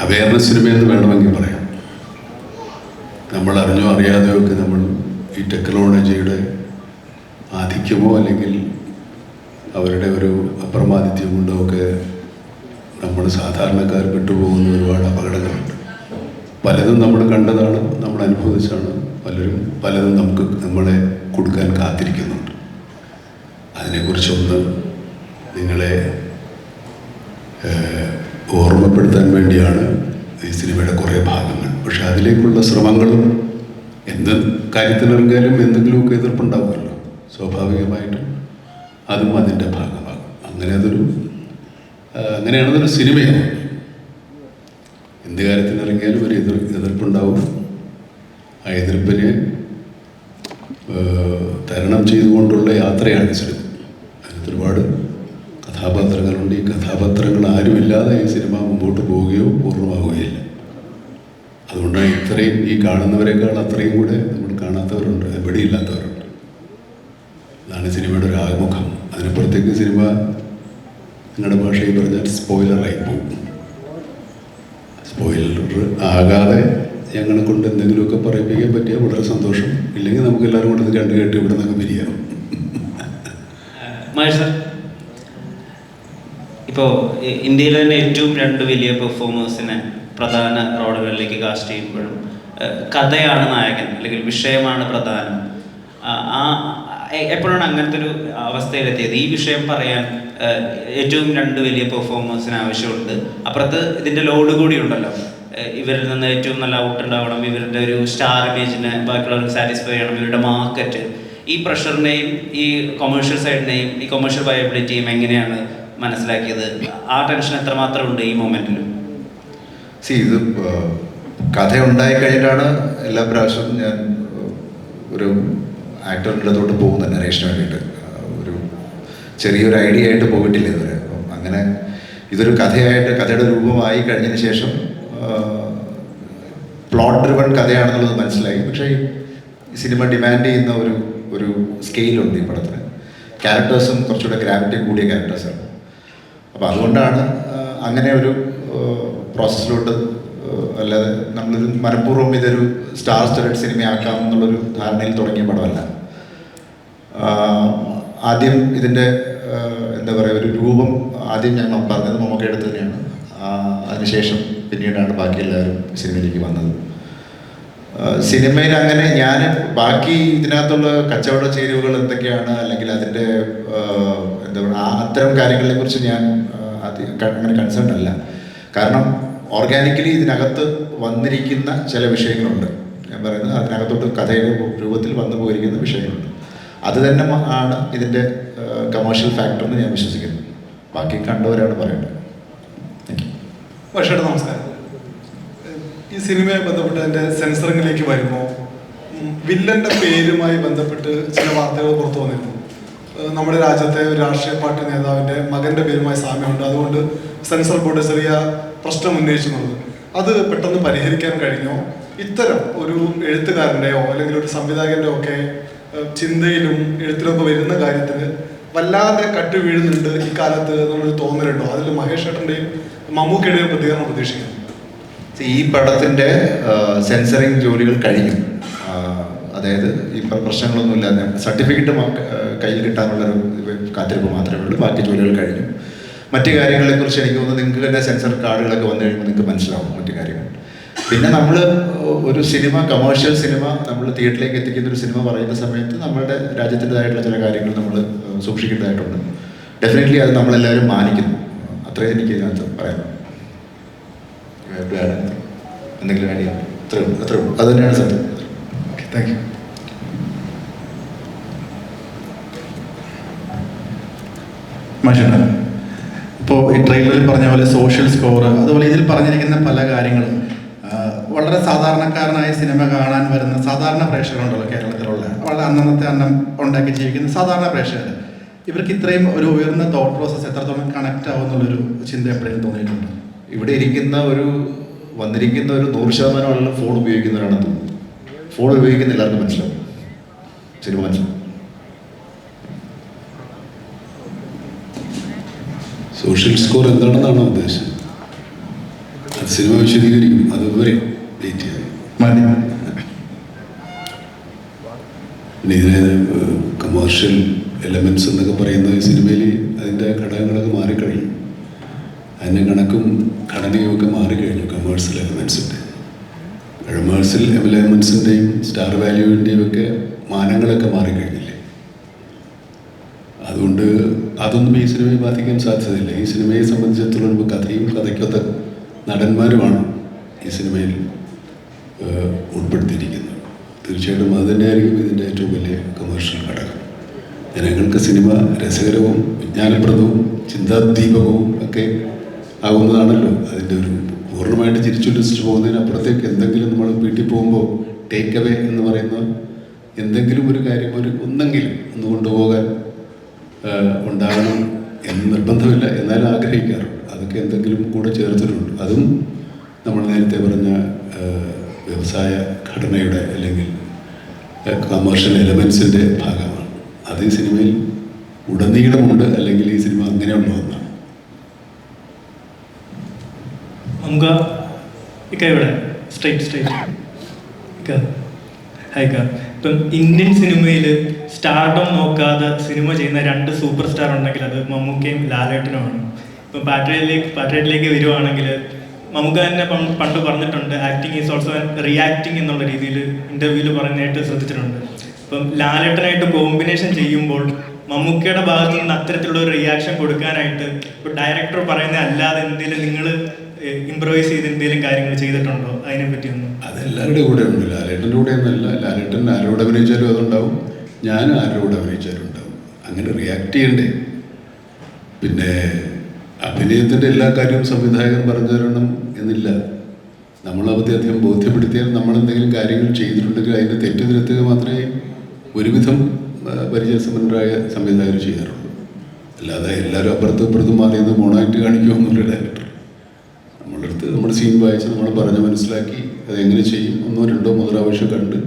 Awareness സിനിമയെന്ന് വേണമെങ്കിൽ പറയാം. നമ്മൾ അറിഞ്ഞോ അറിയാതെയോ ഒക്കെ നമ്മൾ ഈ ടെക്നോളജിയുടെ ആധിക്യമോ അല്ലെങ്കിൽ അവരുടെ ഒരു അപ്രമാദിത്യം കൊണ്ടോ ഒക്കെ നമ്മൾ സാധാരണക്കാർ പെട്ടുപോകുന്ന ഒരുപാട് അപകടങ്ങളുണ്ട്. പലതും നമ്മൾ കണ്ടതാണ്, നമ്മൾ അനുഭവിച്ചാണ്. പലതും നമ്മളെ കൊടുക്കാൻ കാത്തിരിക്കുന്നുണ്ട്. അതിനെക്കുറിച്ചൊന്ന് നിങ്ങളെ ഓർമ്മപ്പെടുത്താൻ വേണ്ടിയാണ് ഈ സിനിമയുടെ കുറേ ഭാഗങ്ങൾ. പക്ഷെ അതിലേക്കുള്ള ശ്രമങ്ങളും എന്ത് കാര്യത്തിലിറങ്ങിയാലും എന്തെങ്കിലുമൊക്കെ എതിർപ്പുണ്ടാവുമല്ലോ, സ്വാഭാവികമായിട്ടും അതും അതിൻ്റെ ഭാഗമാകും. അങ്ങനെയാണതൊരു സിനിമയാണ്. എന്ത് കാര്യത്തിനിറങ്ങിയാലും ഒരു എതിർപ്പുണ്ടാവും. ആ എതിർപ്പിനെ തരണം ചെയ്തുകൊണ്ടുള്ള യാത്രയാണ് സിനിമ. അതിനകത്ത് ഒരുപാട് കഥാപാത്രങ്ങളുണ്ട്. ഈ കഥാപാത്രങ്ങൾ ആരുമില്ലാതെ ഈ സിനിമ മുമ്പോട്ട് പോവുകയോ പൂർണ്ണമാവുകയില്ല. അതുകൊണ്ടാണ് ഇത്രയും ഈ കാണുന്നവരെക്കാൾ അത്രയും കൂടെ നമ്മൾ കാണാത്തവരുണ്ട്, എവിടെയില്ലാത്തവരുണ്ട്. അതാണ് സിനിമയുടെ ഒരു ആമുഖം. അതിനപ്പുറത്തേക്ക് സിനിമ നിങ്ങളുടെ ഭാഷയിൽ പറഞ്ഞാൽ സ്പോയിലറായി പോകും. സ്പോയിലർ ആകാതെ ഞങ്ങളെ കൊണ്ട് എന്തെങ്കിലുമൊക്കെ പറയിപ്പിക്കാൻ പറ്റിയാൽ വളരെ സന്തോഷം. ഇല്ലെങ്കിൽ നമുക്ക് എല്ലാവരും കൂടെ ഇത് കണ്ടു കേട്ട് ഇവിടെ നിന്നൊക്കെ പിരിയാം. മഹേഷ് സർ, ഇപ്പോൾ ഇന്ത്യയിലെ തന്നെ ഏറ്റവും 2 വലിയ പെർഫോമേഴ്സിനെ പ്രധാന റോളുകളിലേക്ക് കാസ്റ്റ് ചെയ്യുമ്പോഴും കഥയാണ് നായകൻ അല്ലെങ്കിൽ വിഷയമാണ് പ്രധാനം. എപ്പോഴാണ് അങ്ങനത്തെ ഒരു അവസ്ഥയിലെത്തിയത്? ഈ വിഷയം പറയാൻ ഏറ്റവും 2 വലിയ പെർഫോമേഴ്സിന് ആവശ്യമുണ്ട്. അപ്പുറത്ത് ഇതിൻ്റെ ലോഡ് കൂടി ഉണ്ടല്ലോ. ഇവരിൽ നിന്ന് ഏറ്റവും നല്ല ഔട്ട് ഉണ്ടാവണം, ഇവരുടെ ഒരു സ്റ്റാർ ഇമേജിനെ ബാക്കിയുള്ളവർക്ക് സാറ്റിസ്ഫൈ ചെയ്യണം, ഇവരുടെ മാർക്കറ്റ്. ഈ പ്രഷറിനെയും ഈ കൊമേഴ്ഷ്യൽ സൈഡിനെയും ഈ കൊമേഴ്ഷ്യൽ വയബിലിറ്റിയും എങ്ങനെയാണ് മനസ്സിലാക്കിയത്? ആ ടെൻഷൻ എത്രമാത്രം ഉണ്ട് ഈ മൊമെൻറ്റിൽ? ഇത് കഥ ഉണ്ടായി കഴിഞ്ഞിട്ടാണ് എല്ലാ പ്രാവശ്യവും ഞാൻ ഒരു ആക്ടറിൻ്റെ അടുത്തോട്ട് പോകുന്നത് നരേഷന് വേണ്ടിയിട്ട്. ഒരു ചെറിയൊരു ഐഡിയ ആയിട്ട് പോയിട്ടില്ല ഇതുവരെ. അപ്പം അങ്ങനെ ഇതൊരു കഥയുടെ രൂപമായി കഴിഞ്ഞതിന് ശേഷം പ്ലോട്ട് ഡ്രിവൺ കഥയാണെന്നുള്ളത് മനസ്സിലായി. പക്ഷേ ഈ സിനിമ ഡിമാൻഡ് ചെയ്യുന്ന ഒരു സ്കെയിലുണ്ട് ഈ പടത്തിന്. ക്യാരക്ടേഴ്സും കുറച്ചുകൂടെ ഗ്രാവിറ്റി കൂടിയ ക്യാരക്ടേഴ്സാണ്. അപ്പോൾ അതുകൊണ്ടാണ് അങ്ങനെ ഒരു പ്രോസസ്സിലോട്ട്, അല്ലാതെ നമ്മളൊരു മനഃപൂർവ്വം ഇതൊരു സ്റ്റാർ സ്റ്റഡഡ് സിനിമയാക്കാം എന്നുള്ളൊരു ധാരണയിൽ തുടങ്ങിയ പടമല്ല. ആദ്യം ഇതിൻ്റെ എന്താ പറയുക, ഒരു രൂപം ആദ്യം ഞാൻ പറഞ്ഞത് മമ്മൂക്കയുടെ അടുത്ത് തന്നെയാണ്. അതിനുശേഷം പിന്നീടാണ് ബാക്കി എല്ലാവരും സിനിമയിലേക്ക് വന്നത്. സിനിമയിൽ അങ്ങനെ ഞാൻ ബാക്കി ഇതിനകത്തുള്ള കച്ചവട ചേരുവകൾ എന്തൊക്കെയാണ്, അല്ലെങ്കിൽ അതിൻ്റെ എന്താ പറയുക, അത്തരം കാര്യങ്ങളെക്കുറിച്ച് ഞാൻ അങ്ങനെ കൺസേൺ അല്ല. കാരണം ഓർഗാനിക്കലി ഇതിനകത്ത് വന്നിരിക്കുന്ന ചില വിഷയങ്ങളുണ്ട്. ഞാൻ പറയുന്നത് അതിനകത്തോട്ട് കഥയുടെ രൂപത്തിൽ വന്നു പോയിരിക്കുന്ന വിഷയങ്ങളുണ്ട്. അത് തന്നെ ആണ് ഇതിൻ്റെ കമേഴ്ഷ്യൽ ഫാക്ടർ എന്ന് ഞാൻ വിശ്വസിക്കുന്നു. ബാക്കി കണ്ടവരാണ് പറയേണ്ടത്. പക്ഷേ നമസ്കാരം. ഈ സിനിമയുമായി ബന്ധപ്പെട്ട് അതിൻ്റെ സെൻസറിങ്ങിലേക്ക് വരുമ്പോൾ വില്ലൻ്റെ പേരുമായി ബന്ധപ്പെട്ട് ചില വാർത്തകൾ പുറത്തു വന്നിരുന്നു. നമ്മുടെ രാജ്യത്തെ ഒരു രാഷ്ട്രീയ പാർട്ടി നേതാവിൻ്റെ മകൻ്റെ പേരുമായി സാമ്യമുണ്ട്, അതുകൊണ്ട് സെൻസർ ബോർഡ് ചെറിയ പ്രശ്നം ഉന്നയിച്ചുള്ളത്. അത് പെട്ടെന്ന് പരിഹരിക്കാൻ കഴിഞ്ഞോ? ഇത്തരം ഒരു എഴുത്തുകാരൻ്റെയോ അല്ലെങ്കിൽ ഒരു സംവിധായകൻ്റെയോ ഒക്കെ ചിന്തയിലും എഴുത്തിലൊക്കെ വരുന്ന കാര്യത്തിന് വല്ലാതെ കട്ട് വീഴുന്നുണ്ട് ഈ കാലത്ത് എന്നൊരു തോന്നലുണ്ടോ? അതിൽ മഹേഷ് ഏട്ടൻ്റെയും മമ്മൂക്കയുടെയും പ്രതികരണം പ്രതീക്ഷിക്കുന്നു. ഈ പടത്തിൻ്റെ സെൻസറിങ് ജോലികൾ കഴിഞ്ഞു. അതായത് ഈ പ്രശ്നങ്ങളൊന്നുമില്ലാതെ സർട്ടിഫിക്കറ്റ് കയ്യിൽ കിട്ടാനുള്ളൊരു കാത്തിരിപ്പ് മാത്രമേ ഉള്ളൂ. ബാക്കി ജോലികൾ കഴിഞ്ഞു. മറ്റു കാര്യങ്ങളെക്കുറിച്ച് എനിക്ക് തോന്നുന്നു നിങ്ങൾക്ക് തന്നെ സെൻസർ കാർഡുകളൊക്കെ വന്നു കഴിയുമ്പോൾ നിങ്ങൾക്ക് മനസ്സിലാവും മറ്റു കാര്യങ്ങൾ. പിന്നെ നമ്മൾ ഒരു സിനിമ, കമേഴ്ഷ്യൽ സിനിമ നമ്മൾ തിയേറ്ററിലേക്ക് എത്തിക്കുന്ന ഒരു സിനിമ പറയുന്ന സമയത്ത് നമ്മളുടെ രാജ്യത്തിൻ്റെതായിട്ടുള്ള ചില കാര്യങ്ങൾ നമ്മൾ സൂക്ഷിക്കേണ്ടതായിട്ടുണ്ട്. ഡെഫിനറ്റ്ലി അത് നമ്മളെല്ലാവരും മാനിക്കുന്നു. അത്രയും എനിക്ക് ഇതിനകത്ത് പറയാം. എന്തെങ്കിലും വേണ്ടി അത്രേ ഉള്ളൂ. അത് തന്നെയാണ് സത്യം. Okay, thank you. മനുഷ്യൻ ഇപ്പോൾ ഈ ട്രെയിലറിൽ പറഞ്ഞ പോലെ സോഷ്യൽ സ്കോർ, അതുപോലെ ഇതിൽ പറഞ്ഞിരിക്കുന്ന പല കാര്യങ്ങളും വളരെ സാധാരണക്കാരനായ സിനിമ കാണാൻ വരുന്ന സാധാരണ പ്രേക്ഷകരുണ്ടല്ലോ കേരളത്തിലുള്ള, വളരെ അന്നത്തെ അന്നം ഉണ്ടാക്കി ജീവിക്കുന്ന സാധാരണ പ്രേക്ഷകർ, ഇവർക്ക് ഇത്രയും ഒരു ഉയർന്ന തോട്ട് പ്രോസസ്സ് എത്രത്തോളം കണക്റ്റ് ആവുമെന്നുള്ളൊരു ചിന്ത എപ്പോഴും തോന്നിയിട്ടുണ്ട്? ഇവിടെ വന്നിരിക്കുന്ന ഒരു 100% ആളുകൾ ഫോൺ ഉപയോഗിക്കുന്നവരാണെന്ന് തോന്നുന്നു. ഫോൺ ഉപയോഗിക്കുന്ന എല്ലാവർക്കും മനസ്സിലാവും, സിനിമ മനസ്സിലാവും. സോഷ്യൽ സ്കോർ എന്താണെന്നാണോ ഉദ്ദേശം? സിനിമ വിശദീകരിക്കും, അതുവരെ വെയിറ്റ് ചെയ്യാം. മതി. പിന്നെ ഇതിന് കമേഴ്ഷ്യൽ എലമെൻറ്റ്സ് എന്നൊക്കെ പറയുന്നത് ഈ സിനിമയിൽ അതിൻ്റെ ഘടകങ്ങളൊക്കെ മാറിക്കഴിഞ്ഞു. അതിൻ്റെ കണക്കും ഘടനയും ഒക്കെ മാറിക്കഴിഞ്ഞു. കമേഴ്ഷ്യൽ എലമെൻസിൻ്റെ സ്റ്റാർ വാല്യൂവിൻ്റെയും ഒക്കെ മാനങ്ങളൊക്കെ മാറിക്കഴിഞ്ഞില്ലേ. അതുകൊണ്ട് അതൊന്നും ഈ സിനിമയെ ബാധിക്കാൻ സാധ്യതയില്ല. ഈ സിനിമയെ സംബന്ധിച്ചിടത്തോളം കഥയും കഥയ്ക്കൊത്ത നടന്മാരുമാണ് ഈ സിനിമയിൽ ഉൾപ്പെടുത്തിയിരിക്കുന്നത്. തീർച്ചയായിട്ടും അത് തന്നെയായിരിക്കും ഇതിൻ്റെ ഏറ്റവും വലിയ കമേഴ്ഷ്യൽ ഘടകം. ജനങ്ങൾക്ക് സിനിമ രസകരവും വിജ്ഞാനപ്രദവും ചിന്താദീപകവും ഒക്കെ ആകുന്നതാണല്ലോ അതിൻ്റെ ഒരു പൂർണ്ണമായിട്ട് ചിരിച്ചുല്ലസിച്ച് പോകുന്നതിനപ്പുറത്തേക്ക് എന്തെങ്കിലും നമ്മൾ വീട്ടിൽ പോകുമ്പോൾ ടേക്ക് അവേ എന്ന് പറയുന്ന എന്തെങ്കിലും ഒരു കാര്യം ഒന്നെങ്കിലും ഒന്ന് കൊണ്ടുപോകാൻ ഉണ്ടാകണം എന്ന് നിർബന്ധമില്ല, എന്നാലും ആഗ്രഹിക്കാറുണ്ട്. അതൊക്കെ എന്തെങ്കിലും കൂടെ ചേർത്തിട്ടുണ്ട്. അതും നമ്മൾ നേരത്തെ പറഞ്ഞ വ്യവസായ ഘടനയുടെ അല്ലെങ്കിൽ കമേഴ്ഷ്യൽ എലമെൻസിൻ്റെ ഭാഗമാണ്. അത് ഈ സിനിമയിൽ ഉടനീളമുണ്ട്, അല്ലെങ്കിൽ ഈ സിനിമ അങ്ങനെയുള്ള ഒന്നാണ്. നമുക്ക് ഇവിടെ സ്ട്രൈറ്റ് ഹൈക്ക ഇപ്പം ഇന്ത്യൻ സിനിമയിൽ സ്റ്റാർഡം നോക്കാതെ സിനിമ ചെയ്യുന്ന 2 സൂപ്പർ സ്റ്റാർ ഉണ്ടെങ്കിൽ അത് മമ്മൂക്കയും ലാലേട്ടനുമാണ്. ഇപ്പം പാട്രിയറ്റിലേക്ക് വരുവാണെങ്കിൽ മമ്മൂക്ക തന്നെ പണ്ട് പറഞ്ഞിട്ടുണ്ട്, ആക്ടിങ് ഈസ് ഓൾസോ റിയാക്ടിങ് എന്നുള്ള രീതിയിൽ ഇൻ്റർവ്യൂവിൽ പറഞ്ഞായിട്ട് ശ്രദ്ധിച്ചിട്ടുണ്ട്. ഇപ്പം ലാലേട്ടനായിട്ട് കോമ്പിനേഷൻ ചെയ്യുമ്പോൾ മമ്മൂക്കയുടെ ഭാഗത്തു നിന്ന് അത്തരത്തിലുള്ള ഒരു റിയാക്ഷൻ കൊടുക്കാനായിട്ട് ഇപ്പോൾ ഡയറക്ടർ പറയുന്ന അല്ലാതെ എന്തെങ്കിലും നിങ്ങൾ ഇംപ്രവൈസ് ചെയ്ത് എന്തെങ്കിലും കാര്യങ്ങൾ ചെയ്തിട്ടുണ്ടോ? അതിനെ പറ്റിയൊന്നും. അതെല്ലാവരുടെ കൂടെ ഉണ്ട്. ലാലേട്ടൻ്റെ കൂടെ ഒന്നല്ല. ലാലേട്ടൻ ആരോട് അഭിനയിച്ചാലും അതുണ്ടാവും, ഞാൻ ആരോട് അഭിനയിച്ചാലും ഉണ്ടാവും. അങ്ങനെ റിയാക്ട് ചെയ്യണ്ടേ? പിന്നെ അഭിനയത്തിൻ്റെ എല്ലാ കാര്യവും സംവിധായകൻ പറഞ്ഞു തരണം എന്നില്ല. നമ്മളവധി അധികം ബോധ്യപ്പെടുത്തിയാൽ നമ്മളെന്തെങ്കിലും കാര്യങ്ങൾ ചെയ്തിട്ടുണ്ടെങ്കിൽ അതിൻ്റെ തെറ്റ് തിരുത്തുക മാത്രമേ ഒരുവിധം പരിചയസമ്പന്നരായ സംവിധായകർ ചെയ്യാറുള്ളൂ. അല്ലാതെ എല്ലാവരും അപ്പുറത്തും ഇപ്പുറത്തും മാറിയത് മോണായിട്ട് കാണിക്കുമെന്നുള്ള ഡയറക്ടർ നമ്മളെടുത്ത് നമ്മുടെ സീൻ വായിച്ച് നമ്മൾ പറഞ്ഞ് മനസ്സിലാക്കി അതെങ്ങനെ ചെയ്യും 1, 2, 3 പ്രാവശ്യം കണ്ട്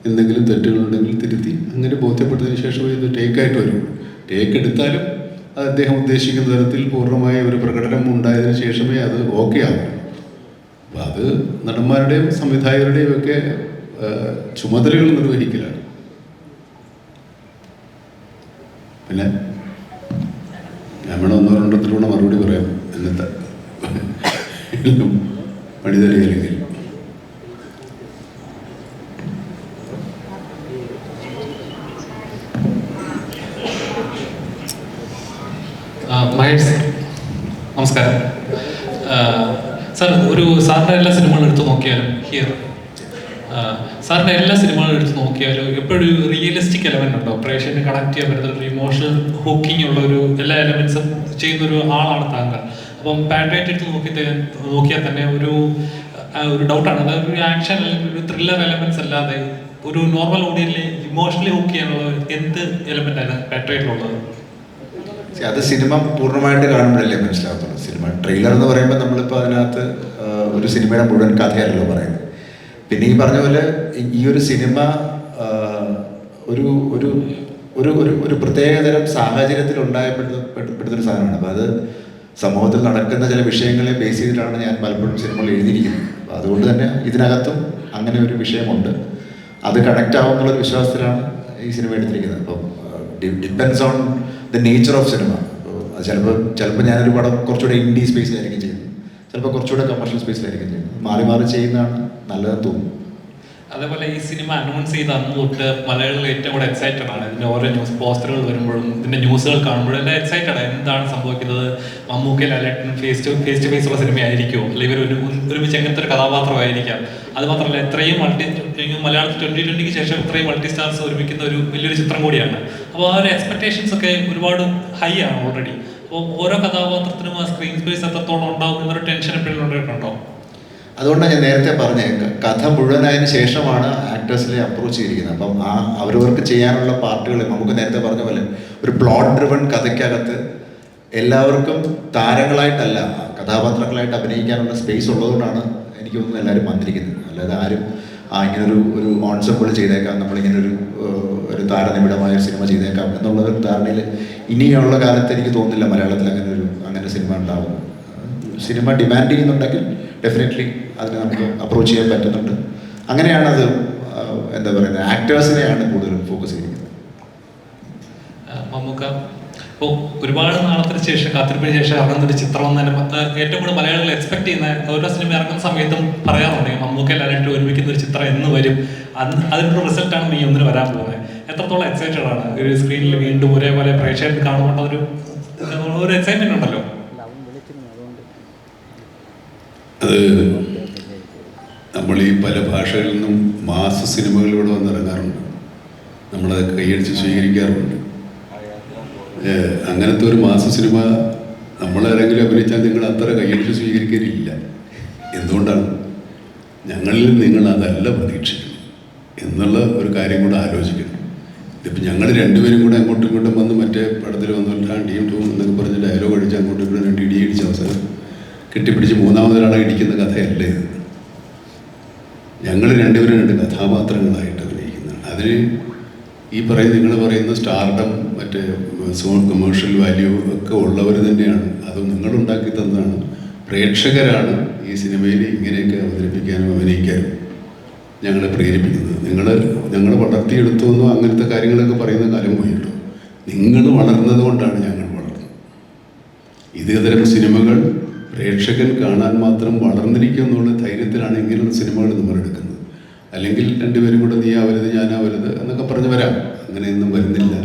എന്തെങ്കിലും തെറ്റുകളുണ്ടെങ്കിൽ തിരുത്തി അങ്ങനെ ബോധ്യപ്പെട്ടതിന് ശേഷമേ ഇത് ടേക്കായിട്ട് വരും. ടേക്ക് എടുത്താലും അത് അദ്ദേഹം ഉദ്ദേശിക്കുന്ന തരത്തിൽ പൂർണ്ണമായ ഒരു പ്രകടനം ഉണ്ടായതിനു ശേഷമേ അത് ഓക്കെ ആകും. അപ്പം അത് നടന്മാരുടെയും സംവിധായകരുടെയും ഒക്കെ ചുമതലകൾ നിർവഹിക്കലാണ്. പിന്നെ ഞാൻ വേണം 1, 2 മറുപടി പറയാം. എന്നത്തെ പണിതറിയില്ലെങ്കിൽ മഹേഷ് നമസ്കാരം സാർ. സാറിൻ്റെ എല്ലാ സിനിമകളും എടുത്ത് നോക്കിയാലും സാറിൻ്റെ എല്ലാ സിനിമകളും എടുത്ത് നോക്കിയാലും എപ്പോഴും റിയലിസ്റ്റിക് എലമെൻ്റ് ഉണ്ടോ? പ്രേക്ഷകന് കണക്ട് ചെയ്യാൻ പറ്റുന്ന ഒരു ഇമോഷണൽ ഹൂക്കിംഗ് ഉള്ള എല്ലാ എലമെൻസും ചെയ്യുന്നൊരു ആളാണ് താങ്കൾ. അപ്പം പാട്രിയറ്റ് എടുത്ത് നോക്കിയാൽ തന്നെ ഒരു ഡൗട്ടാണ്, അതായത് ഒരു ആക്ഷൻ അല്ലെങ്കിൽ ഒരു ത്രില്ലർ എലമെൻറ്റ്സ് അല്ലാതെ ഒരു നോർമൽ ഓഡിയൻസിൽ ഇമോഷണലി ഹൂക്ക് ചെയ്യാനുള്ള എന്ത് എലമെൻ്റാണ് പാട്രിയറ്റിലുള്ളത്? അത് സിനിമ പൂർണ്ണമായിട്ട് കാണുമ്പോഴല്ലേ മനസ്സിലാകത്തുള്ളൂ. സിനിമ ട്രെയിലർ എന്ന് പറയുമ്പോൾ നമ്മളിപ്പോൾ അതിനകത്ത് ഒരു സിനിമയുടെ മുഴുവൻ കഥയല്ലോ പറയുന്നത്. പിന്നെ ഈ പറഞ്ഞ പോലെ ഈ ഒരു സിനിമ ഒരു ഒരു ഒരു ഒരു പ്രത്യേകതരം സാഹചര്യത്തിൽ ഉണ്ടായപ്പെടുന്നൊരു സാധനമാണ്. അപ്പോൾ അത് സമൂഹത്തിൽ നടക്കുന്ന ചില വിഷയങ്ങളെ ബേസ് ചെയ്തിട്ടാണ് ഞാൻ പലപ്പോഴും സിനിമകൾ എഴുതിയിരിക്കുന്നത്. അപ്പോൾ അതുകൊണ്ട് തന്നെ ഇതിനകത്തും അങ്ങനെ ഒരു വിഷയമുണ്ട്. അത് കണക്റ്റ് ആവുമെന്നുള്ളൊരു വിശ്വാസത്തിലാണ് ഈ സിനിമ എടുത്തിരിക്കുന്നത്. അപ്പം depends on the nature of cinema. അപ്പോൾ ചിലപ്പോൾ ഞാനൊരു പടം കുറച്ചുകൂടെ ഇൻഡി സ്പേസിലായിരിക്കും ചെയ്യുന്നത്, ചിലപ്പോൾ കുറച്ചുകൂടെ കമേഴ്ഷ്യൽ സ്പേസിലായിരിക്കും ചെയ്യുന്നത്. മാറി ചെയ്യുന്നതാണ് നല്ലതെന്ന് തോന്നുന്നു. അതേപോലെ ഈ സിനിമ അനൗൺസ് ചെയ്ത് അന്ന് തൊട്ട് മലയാളികൾ ഏറ്റവും കൂടെ എക്സൈറ്റഡ് ആണ്. ഇതിൻ്റെ ഓരോ പോസ്റ്ററുകൾ വരുമ്പോഴും ഇതിൻ്റെ ന്യൂസുകൾ കാണുമ്പോഴും എല്ലാം എക്സൈറ്റഡ് ആണ്. എന്താണ് സംഭവിക്കുന്നത്? മമ്മൂക്കയിൽ ലാലേട്ടൻ ഫേസ് ടു ഫേസ് ഉള്ള സിനിമയായിരിക്കുമോ, അല്ലെങ്കിൽ ഒരുമിച്ച് എങ്ങനത്തെ ഒരു കഥാപാത്രമായിരിക്കാം? അത് മാത്രമല്ല ഇത്രയും മലയാളത്തിൽ 2020 ശേഷം ഇത്രയും മൾട്ടി സ്റ്റാർസ് ഒരുമിക്കുന്ന ഒരു വലിയൊരു ചിത്രം കൂടിയാണ്. അപ്പോൾ ആ ഒരു എക്സ്പെക്ടേഷൻസ് ഒക്കെ ഒരുപാട് ഹൈ ആണ് ഓൾറെഡി. അപ്പോൾ ഓരോ കഥാപാത്രത്തിനും ആ സ്ക്രീൻ സ്പേസ് എത്രത്തോളം ഉണ്ടാവും എന്നൊരു ടെൻഷൻ എപ്പോഴും ഉണ്ടായിട്ടുണ്ടോ? അതുകൊണ്ടാണ് ഞാൻ നേരത്തെ പറഞ്ഞത്, കഥ മുഴുവനായതിനു ശേഷമാണ് ആക്ടേഴ്സിനെ അപ്രോച്ച് ചെയ്തിരിക്കുന്നത്. അപ്പം അവരവർക്ക് ചെയ്യാനുള്ള പാർട്ടുകൾ നമുക്ക് നേരത്തെ പറഞ്ഞ പോലെ ഒരു പ്ലോട്ട് ഡ്രിവൺ കഥയ്ക്കകത്ത് എല്ലാവർക്കും താരങ്ങളായിട്ടല്ല കഥാപാത്രങ്ങളായിട്ട് അഭിനയിക്കാനുള്ള സ്പേസ് ഉള്ളതുകൊണ്ടാണ് എനിക്ക് തോന്നുന്നു എല്ലാവരും വന്നിരിക്കുന്നത്. അല്ലാതെ ആരും ഇങ്ങനൊരു ഓൺസെമ്പിൾ ചെയ്തേക്കാം, നമ്മളിങ്ങനെ ഒരു താരനിബിഡമായ ഒരു സിനിമ ചെയ്തേക്കാം എന്നുള്ള ഒരു ധാരണയിൽ ഇനിയുള്ള കാലത്ത് എനിക്ക് തോന്നുന്നില്ല മലയാളത്തിൽ അങ്ങനെ സിനിമ ഉണ്ടാവും. സിനിമ ഡിമാൻഡ് ചെയ്യുന്നുണ്ടെങ്കിൽ ഡെഫിനറ്റ്ലി അതിനെ നമുക്ക് അപ്രോച്ച് ചെയ്യാൻ പറ്റുന്നുണ്ട്. അങ്ങനെയാണ് അത് എന്താ പറയുന്നത്, ആക്ടേഴ്സിനെയാണ് കൂടുതലും ഫോക്കസ് ചെയ്യുന്നത്. മമ്മൂക്ക ഇപ്പോൾ ഒരുപാട് നാളത്തിന് ശേഷം, കാത്തിരിപ്പിന് ശേഷം ഇറങ്ങുന്ന ഒരു ചിത്രം എന്ന് തന്നെ ഏറ്റവും കൂടുതൽ മലയാളികൾ എക്സ്പെക്ട് ചെയ്യുന്ന ഓരോ സിനിമ ഇറങ്ങുന്ന സമയത്തും പറയാറുണ്ട് മമ്മൂക്ക ലാലേട്ടൻ ഒരുമിക്കുന്ന ഒരു ചിത്രം എന്ന് വരും, അതിൻ്റെ റിസൾട്ടാണ് നീ ഒന്നിന് വരാൻ പോകുന്നത്. എത്രത്തോളം എക്സൈറ്റഡ് ആണ് ഒരു സ്ക്രീനിൽ വീണ്ടും ഒരേപോലെ പ്രേക്ഷകർക്ക് കാണുമ്പോൾ ഒരു എക്സൈറ്റ്മെന്റ് ഉണ്ടല്ലോ? അത് നമ്മൾ ഈ പല ഭാഷകളിൽ നിന്നും മാസ സിനിമകളിലൂടെ വന്നിറങ്ങാറുണ്ട്, നമ്മളത് കൈയടിച്ച് സ്വീകരിക്കാറുണ്ട്. അങ്ങനത്തെ ഒരു മാസ സിനിമ നമ്മളാരെങ്കിലും അഭിനയിച്ചാൽ നിങ്ങൾ അത്ര കൈയടിച്ച് സ്വീകരിക്കാനില്ല. എന്തുകൊണ്ടാണ്? ഞങ്ങളിൽ നിങ്ങൾ അതല്ല പ്രതീക്ഷിക്കുന്നത് എന്നുള്ള ഒരു കാര്യം കൂടെ ആലോചിക്കണം. ഇതിപ്പോൾ ഞങ്ങൾ രണ്ടുപേരും കൂടെ അങ്ങോട്ടും ഇങ്ങോട്ടും വന്ന് മറ്റേ പടത്തിൽ വന്നിട്ട് അടിയും ടൂം എന്നൊക്കെ പറഞ്ഞ് ഡയലോഗ് അടിച്ച് അങ്ങോട്ടും ഇങ്ങോട്ടും രണ്ട് ഇടിയടിച്ച അവസരം കെട്ടിപ്പിടിച്ച് മൂന്നാമതൊരാളെ ഇടിക്കുന്ന കഥയല്ല ഇത്. ഞങ്ങൾ രണ്ടുപേരും രണ്ട് കഥാപാത്രങ്ങളായിട്ട് അഭിനയിക്കുന്നതാണ്. അതിന് ഈ നിങ്ങൾ പറയുന്ന സ്റ്റാർഡം മറ്റേ കമേഴ്ഷ്യൽ വാല്യൂ ഒക്കെ ഉള്ളവർ തന്നെയാണ്. അത് നിങ്ങളുണ്ടാക്കി തന്നതാണ്. പ്രേക്ഷകരാണ് ഈ സിനിമയിൽ ഇങ്ങനെയൊക്കെ അവതരിപ്പിക്കാനും അഭിനയിക്കാനും ഞങ്ങളെ പ്രേരിപ്പിക്കുന്നത്. ഞങ്ങൾ വളർത്തിയെടുത്തുവെന്നോ അങ്ങനത്തെ കാര്യങ്ങളൊക്കെ പറയുന്ന കാലം പോയിട്ടു. നിങ്ങൾ വളർന്നത് കൊണ്ടാണ് ഞങ്ങൾ വളർന്നത്. ഇതേതരം സിനിമകൾ പ്രേക്ഷകൻ കാണാൻ മാത്രം വളർന്നിരിക്കും എന്നുള്ള ധൈര്യത്തിലാണ് ഇങ്ങനെയുള്ള സിനിമകൾ നമ്മൾ എടുക്കുന്നത്. അല്ലെങ്കിൽ രണ്ടുപേരും കൂടെ നീ ആവരുത് ഞാനാവരുത് എന്നൊക്കെ പറഞ്ഞ് വരാം. അങ്ങനെയൊന്നും വരുന്നില്ല.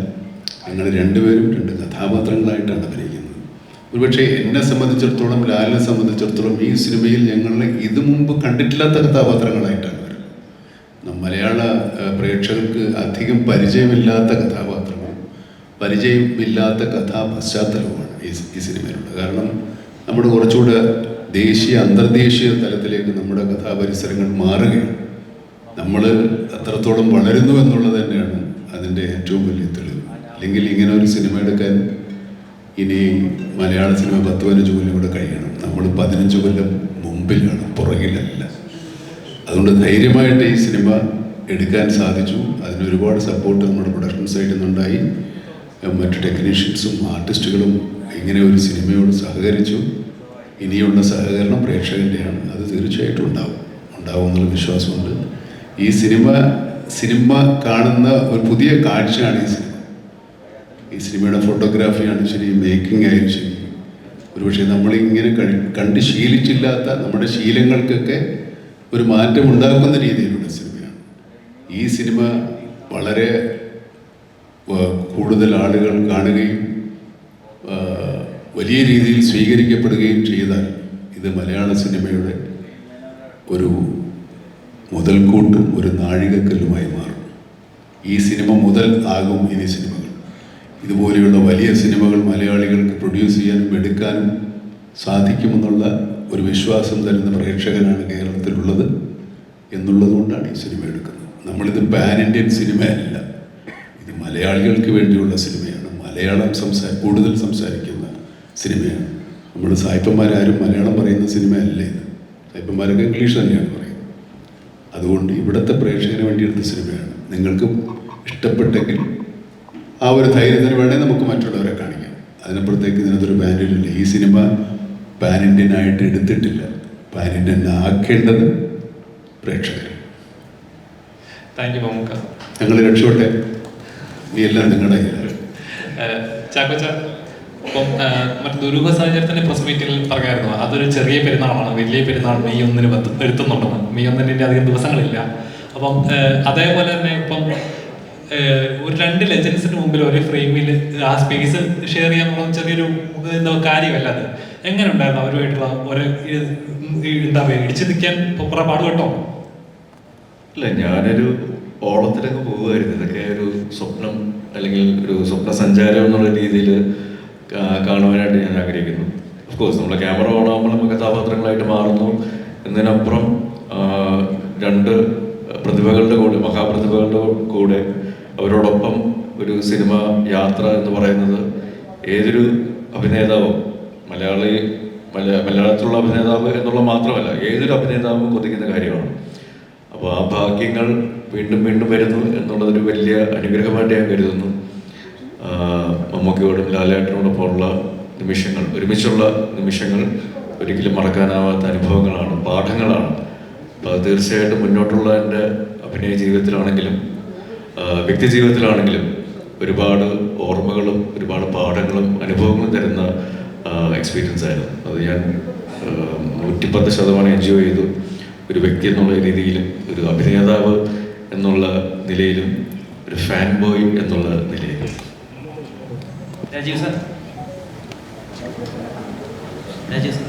ഞങ്ങൾ രണ്ടുപേരും രണ്ട് കഥാപാത്രങ്ങളായിട്ടാണ് അഭിനയിക്കുന്നത്. ഒരുപക്ഷെ എന്നെ സംബന്ധിച്ചിടത്തോളം, ലാലിനെ സംബന്ധിച്ചിടത്തോളം ഈ സിനിമയിൽ ഞങ്ങൾ ഇത് മുമ്പ് കണ്ടിട്ടില്ലാത്ത കഥാപാത്രങ്ങളായിട്ടാണ് വരുന്നത്. മലയാള പ്രേക്ഷകർക്ക് അധികം പരിചയമില്ലാത്ത കഥാപാത്രങ്ങളും പരിചയമില്ലാത്ത കഥാപശ്ചാത്തലവുമാണ് ഈ സിനിമയിലുള്ളത്. കാരണം നമ്മുടെ കുറച്ചുകൂടെ ദേശീയ അന്തർദേശീയ തലത്തിലേക്ക് നമ്മുടെ കഥാപരിസരങ്ങൾ മാറുകയാണ്. നമ്മൾ അത്രത്തോളം വളരുന്നു എന്നുള്ളത് തന്നെയാണ് അതിൻ്റെ ഏറ്റവും വലിയ തെളിവ്. അല്ലെങ്കിൽ ഇങ്ങനെ ഒരു സിനിമ എടുക്കാൻ ഇനി മലയാള സിനിമ 10-15 കൊല്ലം കൂടെ കഴിയണം. നമ്മൾ 15 കൊല്ലം മുമ്പിലാണ്, പുറകിലല്ല. അതുകൊണ്ട് ധൈര്യമായിട്ട് ഈ സിനിമ എടുക്കാൻ സാധിച്ചു. അതിന് ഒരുപാട് സപ്പോർട്ട് നമ്മുടെ പ്രൊഡക്ഷൻ സൈഡിൽ നിന്നുണ്ടായി. മറ്റ് ടെക്നീഷ്യൻസും ആർട്ടിസ്റ്റുകളും ഇങ്ങനെ ഒരു സിനിമയോട് സഹകരിച്ചു. ഇനിയുള്ള സഹകരണം പ്രേക്ഷകൻ്റെയാണ്. അത് തീർച്ചയായിട്ടും ഉണ്ടാവും എന്നുള്ള വിശ്വാസമുണ്ട്. ഈ സിനിമ കാണുന്ന ഒരു പുതിയ കാഴ്ചയാണ് ഈ സിനിമയുടെ ഫോട്ടോഗ്രാഫിയാണ് ശരി, മേക്കിംഗ് ആയാലും ശരി. ഒരുപക്ഷെ നമ്മളിങ്ങനെ കണ്ട് ശീലിച്ചില്ലാത്ത നമ്മുടെ ശീലങ്ങൾക്കൊക്കെ ഒരു മാറ്റം ഉണ്ടാക്കുന്ന രീതിയിലുള്ള സിനിമയാണ് ഈ സിനിമ. വളരെ കൂടുതൽ ആളുകൾ കാണുകയും വലിയ രീതിയിൽ സ്വീകരിക്കപ്പെടുകയും ചെയ്താൽ ഇത് മലയാള സിനിമയുടെ ഒരു മുതൽക്കൂട്ടും ഒരു നാഴികക്കല്ലുമായി മാറും. ഈ സിനിമ മുതൽ ആകും ഇനി സിനിമകൾ. ഇതുപോലെയുള്ള വലിയ സിനിമകൾ മലയാളികൾക്ക് പ്രൊഡ്യൂസ് ചെയ്യാനും എടുക്കാനും സാധിക്കുമെന്നുള്ള ഒരു വിശ്വാസം തരുന്ന പ്രേക്ഷകനാണ് കേരളത്തിലുള്ളത് എന്നുള്ളത് കൊണ്ടാണ് ഈ സിനിമ എടുക്കുന്നത്. നമ്മളിത് പാൻ ഇന്ത്യൻ സിനിമയല്ല, ഇത് മലയാളികൾക്ക് വേണ്ടിയുള്ള സിനിമയാണ്. മലയാളം കൂടുതൽ സംസാരിക്കുന്ന സിനിമയാണ്. നമ്മൾ സായിപ്പന്മാരാരും മലയാളം പറയുന്ന സിനിമയല്ല ഇത്. സായിപ്പന്മാരൊക്കെ ഇംഗ്ലീഷ് തന്നെയാണ് പറയുന്നത്. അതുകൊണ്ട് ഇവിടുത്തെ പ്രേക്ഷകന് വേണ്ടി എടുത്ത സിനിമയാണ്. നിങ്ങൾക്ക് ഇഷ്ടപ്പെട്ടെങ്കിൽ ആ ഒരു ധൈര്യത്തിന് വേണമെങ്കിൽ നമുക്ക് മറ്റുള്ളവരെ കാണിക്കാം. അതിനപ്പുറത്തേക്ക് ഇതിനകത്തൊരു പാൻ ഇന്ത്യൻ ഈ സിനിമ പാൻ ഇന്ത്യൻ ആയിട്ട് എടുത്തിട്ടില്ല. പാൻ ഇന്ത്യൻ ആക്കേണ്ടത് പ്രേക്ഷകർ. Thank you Mammukka. ഞങ്ങൾ രക്ഷപ്പെട്ടെ. നീ എല്ലാം നിങ്ങളുടെ ചാക്കോച്ച, ഇപ്പം മറ്റു ദുരൂഹ സാഹചര്യത്തിന്റെ പ്രസ് മീറ്റിൽ പറയായിരുന്നു അതൊരു ചെറിയ പെരുന്നാളാണ്, വലിയ പെരുന്നാൾ മെയ് 1 വരുത്തുന്നുണ്ടെന്ന്. മെയ് 1 അധികം ദിവസങ്ങളില്ല. അപ്പം അതേപോലെ തന്നെ ഇപ്പം ഒരു 2 ലെജൻസിന് മുമ്പിൽ ഒരു ഫ്രെയിമിൽ ആ സ്പേസ് ഷെയർ ചെയ്യാൻ ചെറിയൊരു കാര്യമല്ല. അത് എങ്ങനെ ഉണ്ടായിരുന്നു അവരുമായിട്ടുള്ള ഒരു എന്താ പറയുക, ഇടിച്ചു നിൽക്കാൻ കുറെ പാട് കേട്ടോ? ഇല്ല, ഞാനൊരു ഓളത്തിലൊക്കെ പോവുമായിരുന്നു. ഇതൊക്കെ ഒരു സ്വപ്നം അല്ലെങ്കിൽ ഒരു സ്വപ്ന സഞ്ചാരം എന്നുള്ള രീതിയിൽ കാണുവാനായിട്ട് ഞാൻ ആഗ്രഹിക്കുന്നു. ഓഫ്കോഴ്സ് നമ്മളെ ക്യാമറ ഓണാകുമ്പോൾ നമ്മൾ കഥാപാത്രങ്ങളായിട്ട് മാറുന്നു. എന്നതിനപ്പുറം 2 പ്രതിഭകളുടെ കൂടെ, മഹാപ്രതിഭകളുടെ കൂടെ അവരോടൊപ്പം ഒരു സിനിമ യാത്ര എന്ന് പറയുന്നത് ഏതൊരു അഭിനേതാവും, മലയാളത്തിലുള്ള അഭിനേതാവ് എന്നുള്ള മാത്രമല്ല ഏതൊരു അഭിനേതാവും കൊതിക്കുന്ന കാര്യമാണ്. അപ്പോൾ ആ ഭാഗ്യങ്ങൾ വീണ്ടും വീണ്ടും വരുന്നു എന്നുള്ളതൊരു വലിയ അനുഗ്രഹമായിട്ട് ഞാൻ കരുതുന്നു. മമ്മൂക്കയോടും ലാലേട്ടനോടൊപ്പമുള്ള നിമിഷങ്ങൾ, ഒരുമിച്ചുള്ള നിമിഷങ്ങൾ ഒരിക്കലും മറക്കാനാവാത്ത അനുഭവങ്ങളാണ്, പാഠങ്ങളാണ്. അപ്പോൾ അത് തീർച്ചയായിട്ടും മുന്നോട്ടുള്ള എൻ്റെ അഭിനയ ജീവിതത്തിലാണെങ്കിലും വ്യക്തി ജീവിതത്തിലാണെങ്കിലും ഒരുപാട് ഓർമ്മകളും ഒരുപാട് പാഠങ്ങളും അനുഭവങ്ങളും തരുന്ന എക്സ്പീരിയൻസ് ആയിരുന്നു. അത് ഞാൻ 110% എൻജോയ് ചെയ്തു. ഒരു വ്യക്തി എന്നുള്ള രീതിയിലും, ഒരു അഭിനേതാവ് എന്നുള്ള നിലയിലും, ഒരു ഫാൻ ബോയ് എന്നുള്ള നിലയിലും. Rajeev sir, Rajeev sir.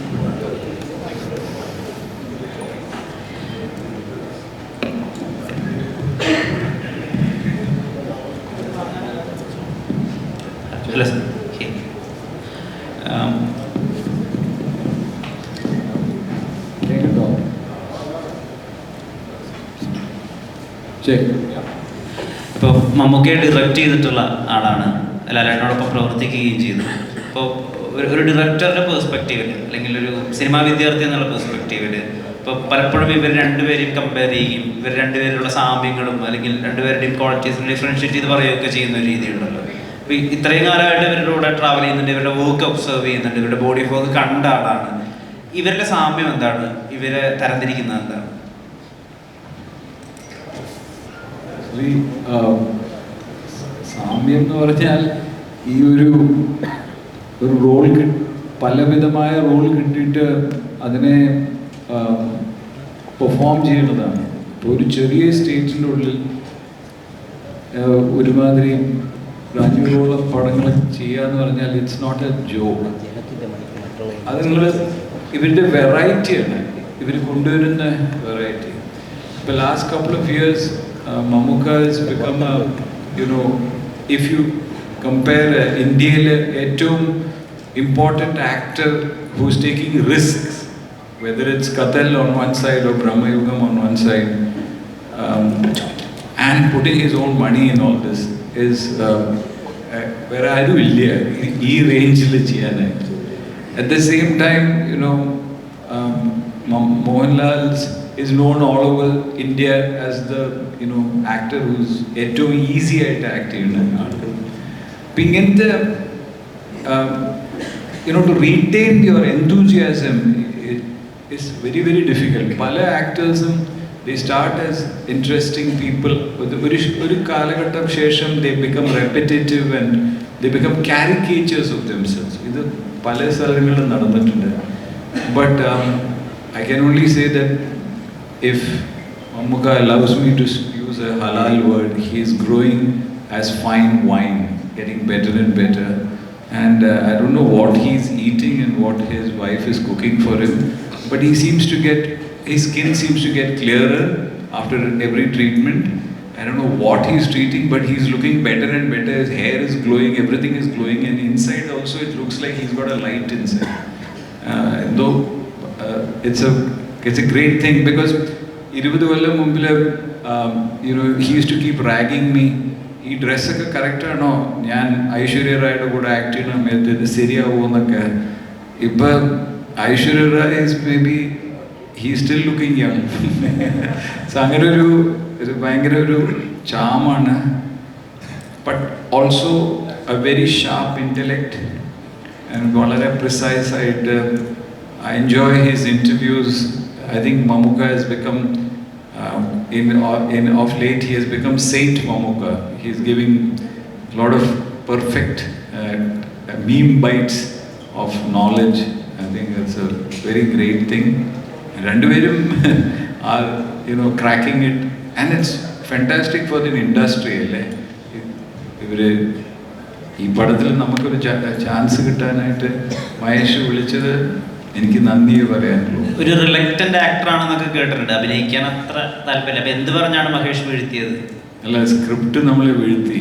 Hello, sir. Here. ഇപ്പോൾ മമ്മൂക്കയെ ഡയറക്റ്റ് ചെയ്തിട്ടുള്ള ആളാണ്, ലാലേട്ടനോടൊപ്പം പ്രവർത്തിക്കുകയും ചെയ്തു. അപ്പോൾ ഒരു ഡയറക്ടറുടെ പെർസ്പെക്റ്റീവിൽ, അല്ലെങ്കിൽ ഒരു സിനിമാ വിദ്യാർത്ഥി എന്നുള്ള പെർസ്പെക്റ്റീവിൽ ഇപ്പോൾ പലപ്പോഴും ഇവർ രണ്ടുപേരെയും കമ്പയർ ചെയ്യുകയും ഇവർ രണ്ടുപേരുള്ള സാമ്യങ്ങളും അല്ലെങ്കിൽ രണ്ടുപേരുടെയും ക്വാളിറ്റീസിനെ ഡിഫറൻഷ്യേറ്റ് ചെയ്ത് പറയുകയൊക്കെ ചെയ്യുന്ന ഒരു രീതിയുണ്ടല്ലോ. അപ്പോൾ ഇത്രയും കാലമായിട്ട് ഇവരുടെ കൂടെ ട്രാവൽ ചെയ്യുന്നുണ്ട്, ഇവരുടെ വർക്ക് ഒബ്സർവ് ചെയ്യുന്നുണ്ട്, ഇവരുടെ ബോഡി ഫോക്ക് കണ്ട ആളാണ്. ഇവരുടെ സാമ്യം എന്താണ്? ഇവരെ തരംതിരിക്കുന്നത് എന്താണ്? സാമ്യം എന്ന് പറഞ്ഞാൽ ഈ ഒരു റോൾ പലവിധമായ റോൾ കിട്ടിയിട്ട് അതിനെ പെർഫോം ചെയ്യുന്നതാണ്. ഇപ്പോൾ ഒരു ചെറിയ സ്റ്റേജിൻ്റെ ഉള്ളിൽ ഒരുമാതിരി 500ഓളം പടങ്ങൾ ചെയ്യുക എന്ന് പറഞ്ഞാൽ ഇറ്റ്സ് നോട്ട് എ ജോക്ക്. അത് നിങ്ങൾ ഇവരുടെ വെറൈറ്റിയാണ്, ഇവർ കൊണ്ടുവരുന്ന വെറൈറ്റി. ഇപ്പോൾ last couple of years Mammootka has become a, if you compare ഇന്ത്യയിലെ ഏറ്റവും important actor who's taking risks, whether it's Kathal on one side or Brahmayugam on one side, and putting his own money in all this is where ആരും ഇല്ല ഈ റേഞ്ചിൽ ചെയ്യാനായിട്ട്. At the same time, Mohanlal's is known all over India as the actor who's ഏറ്റവും easy ആയിട്ട് act ചെയ്യുന്ന ആൾക്ക്. അപ്പം ഇങ്ങനത്തെ to retain your enthusiasm is very, very difficult. പല ആക്ടേഴ്സും they start as interesting people. ഒരു കാലഘട്ടം ശേഷം they become repetitive and they become caricatures of themselves. ഇത് പല സ്ഥലങ്ങളിലും നടന്നിട്ടുണ്ട്. But I can only say that if Mammootka allows me to use a halal word, he is growing as fine wine, getting better and better. And I don't know what he's eating and what his wife is cooking for him, but his skin seems to get clearer after every treatment. I don't know what he's treating, but he's looking better and better. His hair is glowing, everything is glowing, and inside also it looks like he's got a light inside. Though it's a great thing, because 20 കൊല്ലം മുമ്പിൽ he used to keep ragging me. ഈ ഡ്രസ്സൊക്കെ കറക്റ്റാണോ, ഞാൻ ഐശ്വര്യ റായുടെ കൂടെ act ചെയ്യുന്ന സമയത്ത് ഇത് ശരിയാവുമോ എന്നൊക്കെ. ഇപ്പം Aishwarya Rai is maybe he still looking young. So അങ്ങനെ ഒരു ഭയങ്കര ഒരു ചാമാണ്. But also a very sharp intellect and വളരെ പ്രിസൈസ് ആയിട്ട്. I enjoy his interviews. I think Mammootka has become, of late, he has become Saint Mammootka. He is giving a lot of perfect meme bites of knowledge. I think that's a very great thing. And Randuverum are, cracking it, and it's fantastic for the industry. ഈ പടത്തിൽ നമുക്കൊരു chance കിട്ടാനായിട്ട് മഹേഷ് വിളിച്ചത് എനിക്ക് നന്ദിയെ പറയാനുള്ളൂ. ഒരു reluctant ആക്ടറാണെന്നൊക്കെ കേട്ടിട്ടുണ്ട്, അഭിനയിക്കാൻ അത്ര താല്പര്യം. അപ്പം എന്ത് പറഞ്ഞാണ് മഹേഷ് വീഴ്ത്തിയത്? അല്ല, സ്ക്രിപ്റ്റ് നമ്മൾ വീഴ്ത്തി.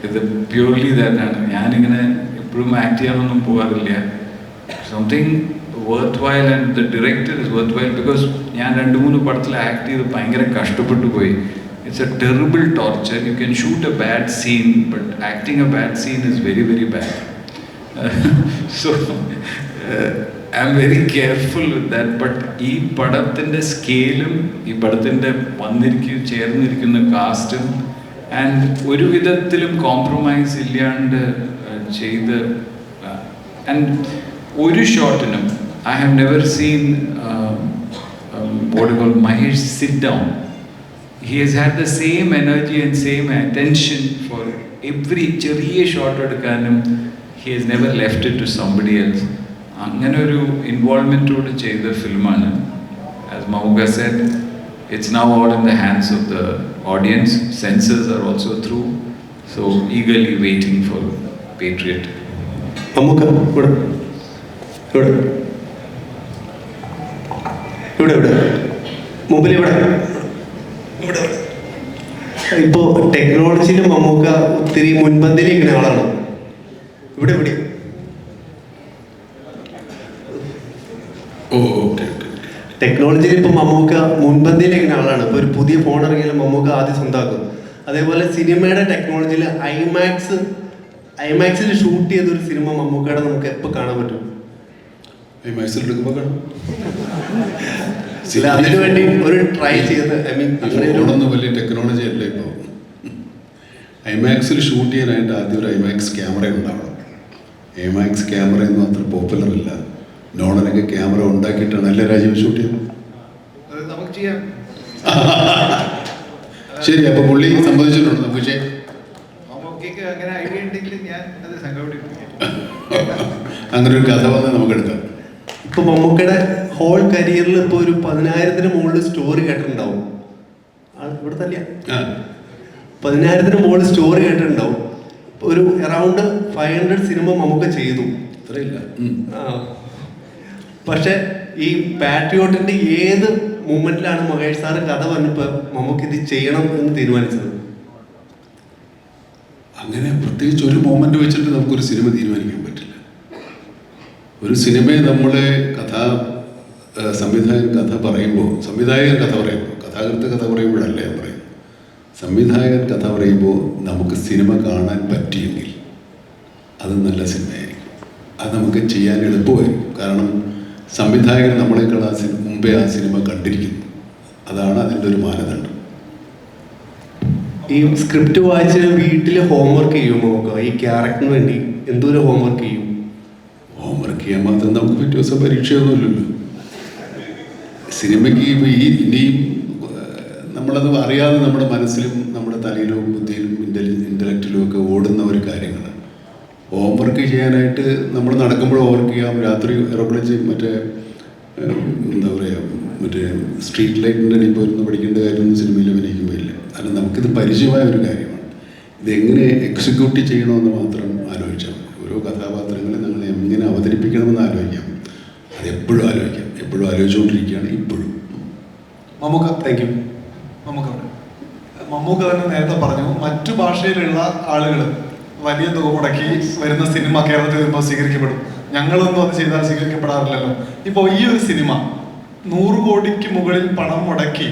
ഇത് പ്യൂർലി ദാറ്റാണ്. ഞാനിങ്ങനെ എപ്പോഴും ആക്ട് ചെയ്യാനൊന്നും പോകാറില്ല. Something worthwhile and the director is worthwhile, because ഞാൻ 2-3 പടത്തിൽ ആക്ട് ചെയ്ത് ഭയങ്കര കഷ്ടപ്പെട്ടു പോയി. It's a terrible torture. You can shoot a bad scene, but acting a bad scene is very, very bad. So I'm very careful with that. But ഈ പടത്തിൻ്റെ സ്കെയിലും ഈ പടത്തിൻ്റെ ചേർന്നിരിക്കുന്ന കാസ്റ്റും ആൻഡ് ഒരു വിധത്തിലും കോംപ്രമൈസ് ഇല്ലാണ്ട് ചെയ്ത്, ആൻഡ് ഒരു ഷോട്ടിനും I have never seen what you call Mahesh sit down. He has had the same energy and same attention for every ചെറിയ ഷോട്ട് എടുക്കാനും he has never left it to somebody else. അങ്ങനെ ഒരു ഇൻവോൾവ്മെൻറ്റോട് ചെയ്ത ഫിലിമാണ്. As Mamuka said, it's now all in the hands of the audience. Censors are also through, so eagerly waiting for Patriot. Mammukka ഇവിടെ ഇവിടെ ഇവിടെ ഇവിടെ മുമ്പിൽ ഇവിടെ ഇവിടെ ഇപ്പോൾ ടെക്നോളജിയിൽ മമ്മൂക്ക ഒത്തിരി മുൻപന്തിയിലിരിക്കുന്ന ആളാണ്. ഇവിടെ ഇവിടെ ടെക്നോളജിയിൽ ഇപ്പോൾ മമ്മൂക്ക മുൻപന്തിയിലിരിക്കുന്ന ആളാണ്. ഇപ്പോൾ ഒരു പുതിയ ഫോൺ ഇറങ്ങിയാലും മമ്മൂക്ക ആദ്യം സ്വന്തമാക്കും. അതേപോലെ സിനിമയുടെ ടെക്നോളജിയിൽ ഐമാക്സിൽ ഷൂട്ട് ചെയ്തൊരു സിനിമ മമ്മൂക്കയുടെ നമുക്ക് എപ്പോൾ കാണാൻ പറ്റും? ഐമാക്സിൽ എടുക്കുമ്പോൾ കാണാം. അതിനു വേണ്ടി ഒരു ട്രൈ ചെയ്ത് ഫോണൊന്നും വലിയ ടെക്നോളജി അല്ല ഇപ്പോൾ. ഐമാക്സിൽ ഷൂട്ട് ചെയ്യാനായിട്ട് ആദ്യം ഒരു ഐമാക്സ് ക്യാമറ ഉണ്ടാവണം. ഐമാക്സ് ക്യാമറയൊന്നും അത്ര പോപ്പുലർ അല്ല. നോളനൊക്കെ ക്യാമറ ഉണ്ടാക്കിയിട്ടാണ് എല്ലാ രാജ്യവും ഷൂട്ട് ചെയ്യുന്നത്. നമുക്ക് ചെയ്യാം. ശരി, അപ്പോൾ പുള്ളി സമ്മതിച്ചിട്ടുണ്ട്. നമുക്ക് ചെയ്യാം. അങ്ങനെ ഐഡിയ ഉണ്ടെങ്കിൽ ഞാൻ അത് സംഘടിപ്പിക്കാം. അങ്ങനെ ഒരു കഥ വന്ന് നമുക്ക് എടുക്കാം. ഇപ്പോൾ മമ്മൂക്കയുടെ ഹോൾ കരിയറിൽ ഇപ്പോൾ ഒരു 10,000-ന് മുകളിൽ സ്റ്റോറി കേട്ടിട്ടുണ്ടാവും. ഇവിടെ തന്നെയാ 10,000-ന് മുകളിൽ സ്റ്റോറി കേട്ടിട്ടുണ്ടാവും. ഒരു അറൗണ്ട് 500 സിനിമ മമ്മൂക്ക ചെയ്തു. അത്രയില്ല. പക്ഷെ ഈ പാട്രിയോട്ടിന്റെ ഏത് മൂമെന്റിലാണ് മഹേഷ് സാറ് കഥ പറഞ്ഞപ്പോൾ മമ്മൂക്ക ഇത് ചെയ്യണം എന്ന് തീരുമാനിച്ചത്? അങ്ങനെ പ്രത്യേകിച്ച് ഒരു മൊമെന്റ് വെച്ചിട്ട് നമുക്കൊരു സിനിമ തീരുമാനിക്കാൻ പറ്റില്ല. ഒരു സിനിമയെ നമ്മളെ സംവിധായകൻ കഥ പറയുമ്പോൾ കഥാകൃത്ത് കഥ പറയുമ്പോഴല്ല ഞാൻ പറയുന്നത്. സംവിധായകൻ കഥ പറയുമ്പോൾ നമുക്ക് സിനിമ കാണാൻ പറ്റിയെങ്കിൽ അത് നല്ല സിനിമയായിരിക്കും. അത് നമുക്ക് ചെയ്യാൻ എളുപ്പമായിരിക്കും. കാരണം സംവിധായകൻ നമ്മളെക്കാൾ മുമ്പേ ആ സിനിമ കണ്ടിരിക്കുന്നു. അതാണ് അതിൻ്റെ ഒരു മാനദണ്ഡം. ഈ സ്ക്രിപ്റ്റ് വായിച്ച് വീട്ടിൽ ഹോംവർക്ക് ചെയ്യുമോ? ഈ ക്യാരക്ടറിന് വേണ്ടി എന്തോരം ഹോംവർക്ക് ചെയ്യും? ഹോംവർക്ക് ചെയ്യാൻ മാത്രം നമുക്ക് പിറ്റേ ദിവസം പരീക്ഷയൊന്നുമില്ലല്ലോ. സിനിമയ്ക്ക് ഇനിയും നമ്മളത് അറിയാതെ നമ്മുടെ മനസ്സിലും നമ്മുടെ തലയിലും ബുദ്ധിയിലും ഇൻ്റലക്റ്റിലും ഒക്കെ ഓടുന്ന ഒരു കാര്യങ്ങളാണ്. ഹോംവർക്ക് ചെയ്യാനായിട്ട് നമ്മൾ നടക്കുമ്പോൾ ഹോംവർക്ക് ചെയ്യാം. രാത്രി എറോപ്ലെയിൻ എന്താ പറയുക, സ്ട്രീറ്റ് ലൈറ്റിൻ്റെ അടിയിൽ പോയിരുന്നു പഠിക്കേണ്ട കാര്യമൊന്നും സിനിമയിൽ അഭിനയിക്കുമ്പോൾ ഇല്ല. കാരണം നമുക്കിത് പരിചയമായ ഒരു കാര്യമാണ്. ഇതെങ്ങനെ എക്സിക്യൂട്ട് ചെയ്യണമെന്ന് മാത്രം ആലോചിച്ചാൽ മതി. ഓരോ കഥാപാത്രങ്ങളെ നമ്മൾ എങ്ങനെ അവതരിപ്പിക്കണമെന്ന് ആലോചിക്കാം. അതെപ്പോഴും ആലോചിക്കാം. എപ്പോഴും ആലോചിച്ചുകൊണ്ടിരിക്കുകയാണ് ഇപ്പോഴും. മമ്മൂക്ക തന്നെ നേരത്തെ പറഞ്ഞു, മറ്റു ഭാഷയിലുള്ള ആളുകൾ വലിയ തുക മുടക്കി വരുന്ന സിനിമ കേരളത്തിൽ വരുമ്പോൾ സ്വീകരിക്കപ്പെടും. ഞങ്ങളൊന്നും അത് ചെയ്താൽ സ്വീകരിക്കപ്പെടാറില്ലല്ലോ. ഇപ്പോൾ ഈ ഒരു സിനിമ 100 കോടിക്ക് മുകളിൽ പണം മുടക്കി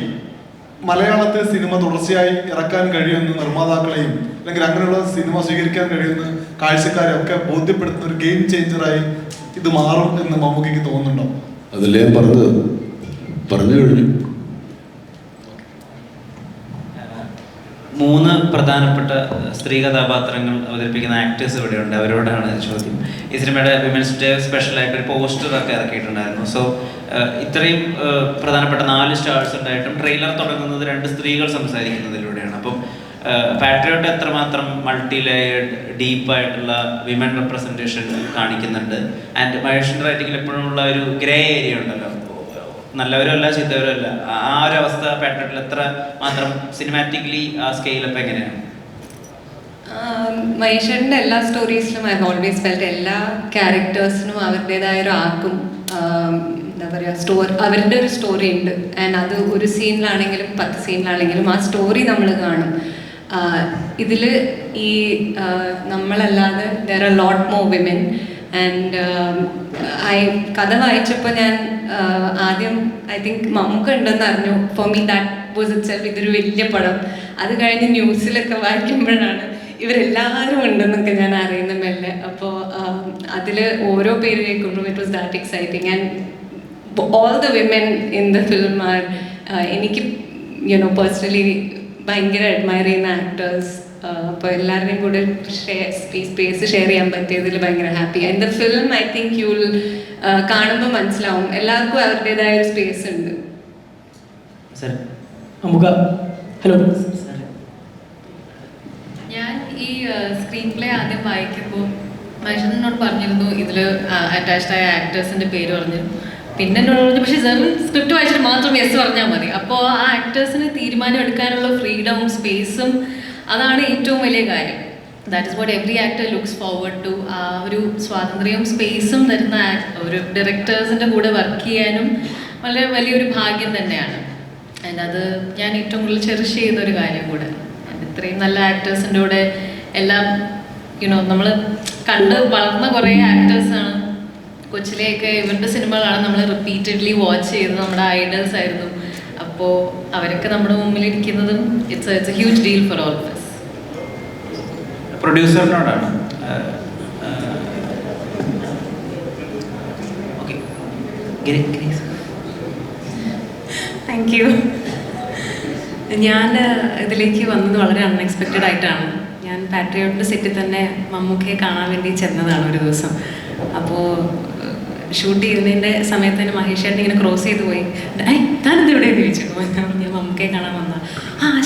മലയാളത്തെ സിനിമ തുടർച്ചയായി ഇറക്കാൻ കഴിയുമെന്ന് നിർമ്മാതാക്കളെയും അല്ലെങ്കിൽ അങ്ങനെയുള്ള സിനിമ സ്വീകരിക്കാൻ കഴിയുന്ന കാഴ്ചക്കാരെ ഒക്കെ ബോധ്യപ്പെടുത്തുന്ന ഒരു ഗെയിം ചേഞ്ചറായി ഇത് മാറും എന്ന് മമ്മൂക്കയ്ക്ക് തോന്നുന്നുണ്ടോ? അതല്ലേ ഞാൻ പറഞ്ഞു കഴിഞ്ഞു. 3 പ്രധാനപ്പെട്ട സ്ത്രീ കഥാപാത്രങ്ങൾ അവതരിപ്പിക്കുന്ന ആക്ടേഴ്സ് ഇവിടെയുണ്ട്. അവരോടാണ് ചോദ്യം. ഈ സിനിമയുടെ വിമൻസ് ഡേ സ്പെഷ്യലായിട്ട് ഒരു പോസ്റ്ററൊക്കെ ഇറക്കിയിട്ടുണ്ടായിരുന്നു. സോ ഇത്രയും പ്രധാനപ്പെട്ട 4 സ്റ്റാർസ് ഉണ്ടായിട്ടും ട്രെയിലർ തുടങ്ങുന്നത് 2 സ്ത്രീകൾ സംസാരിക്കുന്നതിലൂടെയാണ്. അപ്പം പാട്രിയോട്ട് എത്രമാത്രം മൾട്ടി ലെയേർഡ് ഡീപ്പായിട്ടുള്ള വിമൻ റെപ്രസെൻറ്റേഷൻ കാണിക്കുന്നുണ്ട്. ആൻഡ് മഹേഷിൻ്റെ റൈറ്റിങ്ങിൽ എപ്പോഴും ഉള്ള ഒരു ഗ്രേ ഏരിയ ഉണ്ടല്ലോ, നല്ലവരും അല്ല ചീത്തവരും അല്ല. ആ ഒരു അവസ്ഥ പാട്രിയോട്ടിൽ എത്ര മാത്രം സിനിമാറ്റിക്കലി ആ സ്കെയിലപ്പ് എങ്ങനെയാണ്? മഹേഷിൻ്റെ എല്ലാ സ്റ്റോറീസിലും ഐ ഓൾവേസ് ഫെൽറ്റ് എല്ലാ ക്യാരക്ടേഴ്സിനും അവരുടേതായ ഒരു ആർക്കും എന്താ പറയുക അവരുടെ ഒരു സ്റ്റോറി ഉണ്ട്. ആൻഡ് അത് ഒരു സീനിലാണെങ്കിലും 10 സീനിലാണെങ്കിലും ആ സ്റ്റോറി നമ്മൾ കാണും. ഇതിൽ ഈ നമ്മളല്ലാതെ there are lot more women. And കഥ വായിച്ചപ്പോൾ ഞാൻ ആദ്യം ഐ തിങ്ക് മമ്മൂക്ക ഉണ്ടെന്ന് അറിഞ്ഞു. For me that was itself ഇതൊരു വലിയ പടം. അത് കഴിഞ്ഞ് ന്യൂസിലൊക്കെ വായിക്കുമ്പോഴാണ് ഇവരെല്ലാവരും ഉണ്ടെന്നൊക്കെ ഞാൻ അറിയുന്ന മെല്ലെ. അപ്പോൾ അതിൽ ഓരോ പേര് കേൾക്കുമ്പോഴും it was that exciting. And all the women in the film are എനിക്ക് പേഴ്സണലി ഭയങ്കര അഡ്മയർ ചെയ്യുന്ന ആക്ടേഴ്സ് അപ്പോൾ എല്ലാവരുടെയും കൂടെ സ്പേസ് ഷെയർ ചെയ്യാൻ പറ്റിയതിൽ ഭയങ്കര happy. And the film I think you will കാണുമ്പോൾ മനസ്സിലാവും എല്ലാവർക്കും അവരുടേതായ ഒരു സ്പേസ് ഉണ്ട്. നമുക്ക് ഹലോ, ഞാൻ ഈ സ്ക്രീൻ പ്ലേ ആദ്യം വായിക്കുമ്പോൾ മനുഷ്യനോട് പറഞ്ഞിരുന്നു ഇതിൽ അറ്റാച്ച്ഡ് ആയ ആക്ടേഴ്സിൻ്റെ പേര് പറഞ്ഞു. പിന്നെ എന്നോട് പറഞ്ഞു പക്ഷേ സ്ക്രിപ്റ്റ് വായിച്ചിട്ട് മാത്രം യെസ് പറഞ്ഞാൽ മതി. അപ്പോൾ ആ ആക്ടേഴ്സിന് തീരുമാനം എടുക്കാനുള്ള ഫ്രീഡവും സ്പേസും അതാണ് ഏറ്റവും വലിയ കാര്യം. That is what every actor looks forward to. ആ ഒരു സ്വാതന്ത്ര്യവും സ്പേസും തരുന്ന ഒരു ഡയറക്ടേഴ്സിൻ്റെ കൂടെ വർക്ക് ചെയ്യാനും വളരെ വലിയൊരു ഭാഗ്യം തന്നെയാണ്. ആൻഡ് അത് ഞാൻ ഏറ്റവും കൂടുതൽ ചെറിഷ് ചെയ്യുന്നൊരു കാര്യം കൂടെ. ഇത്രയും നല്ല ആക്ടേഴ്സിൻ്റെ കൂടെ എല്ലാം നമ്മൾ കണ്ട് വളർന്ന കുറേ ആക്ടേഴ്സാണ്. കൊച്ചിലെയൊക്കെ ഇവരുടെ സിനിമകളാണ് നമ്മൾ റിപ്പീറ്റഡ്ലി വാച്ച് ചെയ്തത്, നമ്മുടെ ഐഡൽസ് ആയിരുന്നു. അപ്പോൾ അവരൊക്കെ നമ്മുടെ മുമ്പിലിരിക്കുന്നതും it's a huge deal for all of us. പ്രൊഡ്യൂസറിനോടാണ്. Thank you. ഞാൻ ഇതിലേക്ക് വന്നത് വളരെ അൺഎക്സ്പെക്റ്റഡ് ആയിട്ടാണ്. ഞാൻ പാട്രിയോട്ടിൻ്റെ സെറ്റിൽ തന്നെ മമ്മൂക്കയെ കാണാൻ വേണ്ടി ചെന്നതാണ് ഒരു ദിവസം. അപ്പോൾ ഷൂട്ട് ചെയ്യുന്നതിൻ്റെ സമയത്ത് തന്നെ മഹേഷ് ചേട്ടൻ ഇങ്ങനെ ക്രോസ് ചെയ്ത് പോയി. താനെന്ത് എവിടെയെന്ന് ചോദിച്ചു. ഞാൻ മമ്മൂക്കയെ കാണാൻ വന്ന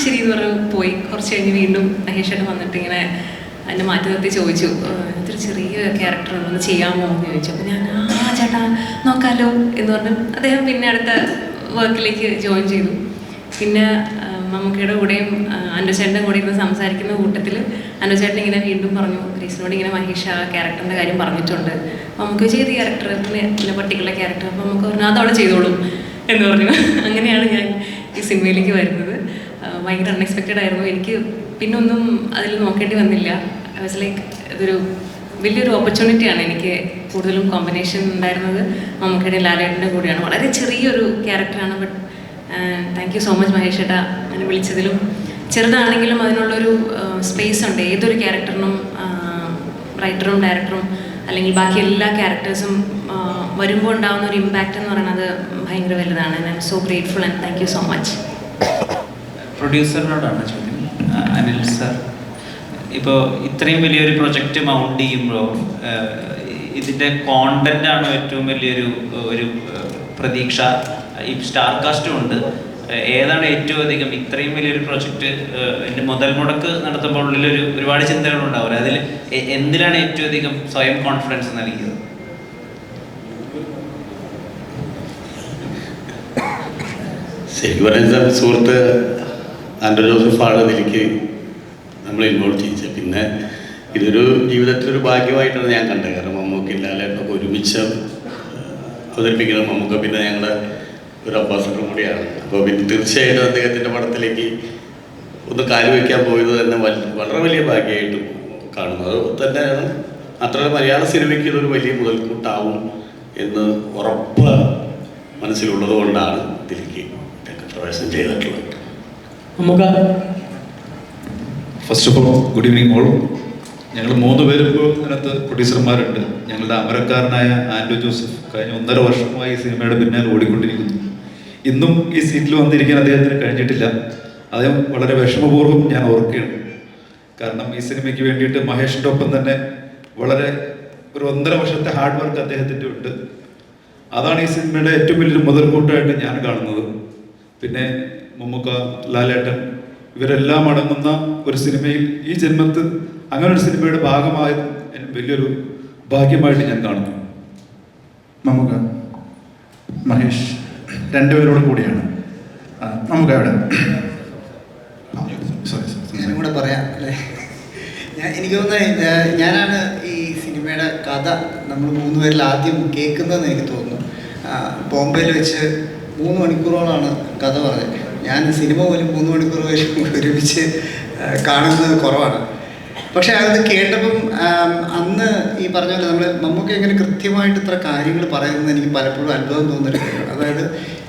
ശരി എന്ന് പറഞ്ഞ് പോയി. കുറച്ച് കഴിഞ്ഞ് വീണ്ടും മഹേഷ് ചേട്ടൻ വന്നിട്ട് ഇങ്ങനെ എന്നെ മാറ്റി നിർത്തി ചോദിച്ചു ഇതൊരു ചെറിയ ക്യാരക്ടർ ഉണ്ടെന്ന് ചെയ്യാമോ എന്ന് ചോദിച്ചു. അപ്പോൾ ഞാൻ ചേട്ടാ നോക്കാമല്ലോ എന്ന് പറഞ്ഞു. അദ്ദേഹം പിന്നെ അടുത്ത വർക്കിലേക്ക് ജോയിൻ ചെയ്തു. പിന്നെ മമ്മൂക്കയുടെ കൂടെയും അനുചേട്ടൻ്റെ കൂടെ ഇരുന്ന് സംസാരിക്കുന്ന കൂട്ടത്തിൽ അനുചേട്ടൻ ഇങ്ങനെ വീണ്ടും പറഞ്ഞു ഗ്രീസിനോട് ഇങ്ങനെ മഹേഷ് ആ ക്യാരക്ടറിൻ്റെ കാര്യം പറഞ്ഞിട്ടുണ്ട്. മമ്മൂക്ക ചെയ്ത ക്യാരക്ടർ പിന്നെ പർട്ടിക്കുലർ ക്യാരക്ടർ. അപ്പോൾ നമുക്ക് പറഞ്ഞു അതവിടെ ചെയ്തോളും എന്ന് പറഞ്ഞു. അങ്ങനെയാണ് ഞാൻ ഈ സിനിമയിലേക്ക് വരുന്നത്. ഭയങ്കര അൺഎക്സ്പെക്റ്റഡ് ആയിരുന്നു. എനിക്ക് പിന്നെ ഒന്നും അതിൽ നോക്കേണ്ടി വന്നില്ല. ഐ വാസ് ലൈക്ക് ഇതൊരു വലിയൊരു ഓപ്പർച്യൂണിറ്റിയാണ്. എനിക്ക് കൂടുതലും കോമ്പിനേഷൻ ഉണ്ടായിരുന്നത് മമ്മൂക്കയുടെ ലാലേട്ടൻ്റെ കൂടെയാണ്. വളരെ ചെറിയൊരു ക്യാരക്ടറാണ്. But thank you so much Mahesh ചേട്ടാ എന്നെ വിളിച്ചതിലും. ചെറുതാണെങ്കിലും അതിനുള്ളൊരു സ്പേസ് ഉണ്ട്. ഏതൊരു ക്യാരക്ടറിനും റൈറ്ററും ഡയറക്ടറും അല്ലെങ്കിൽ ബാക്കി എല്ലാ ക്യാരക്ടേഴ്സും വരുമ്പോൾ ഉണ്ടാകുന്ന ഒരു ഇമ്പാക്റ്റ് എന്ന് പറയുന്നത് ഭയങ്കര വലുതാണ്. I'm so grateful and thank you so much. പ്രൊഡ്യൂസറിനോടാണ് ചോദ്യം. അനിൽ സർ, ഇപ്പോൾ ഇത്രയും വലിയൊരു പ്രൊജക്റ്റ് മൗണ്ട് ചെയ്യുമ്പോൾ ഇതിൻ്റെ കോണ്ടൻ്റാണ് ഏറ്റവും വലിയൊരു പ്രതീക്ഷ. ഈ സ്റ്റാർ കാസ്റ്റും ഉണ്ട്. ഏതാണ് ഏറ്റവും അധികം ഇത്രയും വലിയൊരു പ്രൊജക്റ്റ് എൻ്റെ മുതൽ മുടക്ക് നടത്തുമ്പോൾ ഉള്ളിലൊരു ഒരുപാട് ചിന്തകളുണ്ടാവില്ല. അതിൽ എന്തിനാണ് ഏറ്റവും അധികം സ്വയം കോൺഫിഡൻസ് നൽകിയത്? ശരിക്കും പറയുന്ന സുഹൃത്ത് ആൻഡ്രോ ജോസഫാണ് ഇതിലേക്ക് നമ്മൾ ഇൻവോൾവ് ചെയ്യിച്ചത്. പിന്നെ ഇതൊരു ജീവിതത്തിലൊരു ഭാഗ്യമായിട്ടാണ് ഞാൻ കണ്ടത്. കാരണം മമ്മൂക്ക ലാലേട്ടനൊക്കെ ഒരുമിച്ച് അവതരിപ്പിക്കുന്നത് മമ്മൂക്ക പിന്നെ ഞങ്ങളുടെ ഒരു അംബാസഡർ കൂടിയാണ്. അപ്പോൾ പിന്നെ തീർച്ചയായിട്ടും അദ്ദേഹത്തിൻ്റെ പടത്തിലേക്ക് ഒന്ന് കാലുവയ്ക്കാൻ പോയത് തന്നെ വളരെ വലിയ ഭാഗ്യമായിട്ടും കാണുന്നു. അത് തന്നെയാണ് മാത്രമല്ല മലയാള സിനിമയ്ക്ക് ഇതൊരു വലിയ മുതൽക്കൂട്ടാവും എന്ന് ഉറപ്പ് മനസ്സിലുള്ളത് കൊണ്ടാണ് ഇതിലേക്ക് പ്രവേശനം ചെയ്തിട്ടുള്ളത്. First of all good evening all. ഞങ്ങൾ 3 പേരും ഇപ്പോൾ ഇതിനകത്ത് പ്രൊഡ്യൂസർമാരുണ്ട്. ഞങ്ങളുടെ അമരക്കാരനായ ആൻഡ്രോ ജോസഫ് കഴിഞ്ഞ 1.5 വർഷമായി ഈ സിനിമയുടെ പിന്നാലെ ഓടിക്കൊണ്ടിരിക്കുന്നു. ഇന്നും ഈ സീറ്റിൽ വന്നിരിക്കാൻ അദ്ദേഹത്തിന് കഴിഞ്ഞിട്ടില്ല. അദ്ദേഹം വളരെ വിഷമപൂർവ്വം ഞാൻ ഓർക്കുകയാണ്. കാരണം ഈ സിനിമയ്ക്ക് വേണ്ടിയിട്ട് മഹേഷിൻ്റെ ഒപ്പം തന്നെ വളരെ ഒരു 1.5 വർഷത്തെ ഹാർഡ് വർക്ക് അദ്ദേഹത്തിൻ്റെ ഉണ്ട്. അതാണ് ഈ സിനിമയുടെ ഏറ്റവും വലിയൊരു മുതൽക്കൂട്ടായിട്ട് ഞാൻ കാണുന്നത്. പിന്നെ മമ്മൂക്ക, ലാലേട്ടൻ ഇവരെല്ലാം അടങ്ങുന്ന ഒരു സിനിമയിൽ ഈ ജന്മത്ത് അങ്ങനെ ഒരു സിനിമയുടെ ഭാഗമായത് വലിയൊരു ഭാഗ്യമായിട്ട് ഞാൻ കാണുന്നു. മമ്മൂക്ക, മഹേഷ് രണ്ടുപേരോട് കൂടിയാണ്. നമുക്ക് അവിടെ ഞാനും കൂടെ പറയാം അല്ലേ. എനിക്ക് തോന്നുന്നത് ഞാനാണ് ഈ സിനിമയുടെ കഥ നമ്മൾ 3 പേരിൽ ആദ്യം കേൾക്കുന്നതെന്ന് എനിക്ക് തോന്നുന്നു. ബോംബെയിൽ വെച്ച് 3 മണിക്കൂറോളാണ് കഥ പറഞ്ഞത്. ഞാൻ സിനിമ പോലും 3 മണിക്കൂർ ഒരുമിച്ച് കാണുന്നത് കുറവാണ്. പക്ഷെ അത് കേട്ടപ്പം അന്ന് ഈ പറഞ്ഞ പോലെ നമ്മൾ മമ്മൂക്ക എങ്ങനെ കൃത്യമായിട്ട് ഇത്ര കാര്യങ്ങൾ പറയുന്നത് എനിക്ക് പലപ്പോഴും അത്ഭുതം തോന്നുന്നൊരു കാര്യമാണ്. അതായത്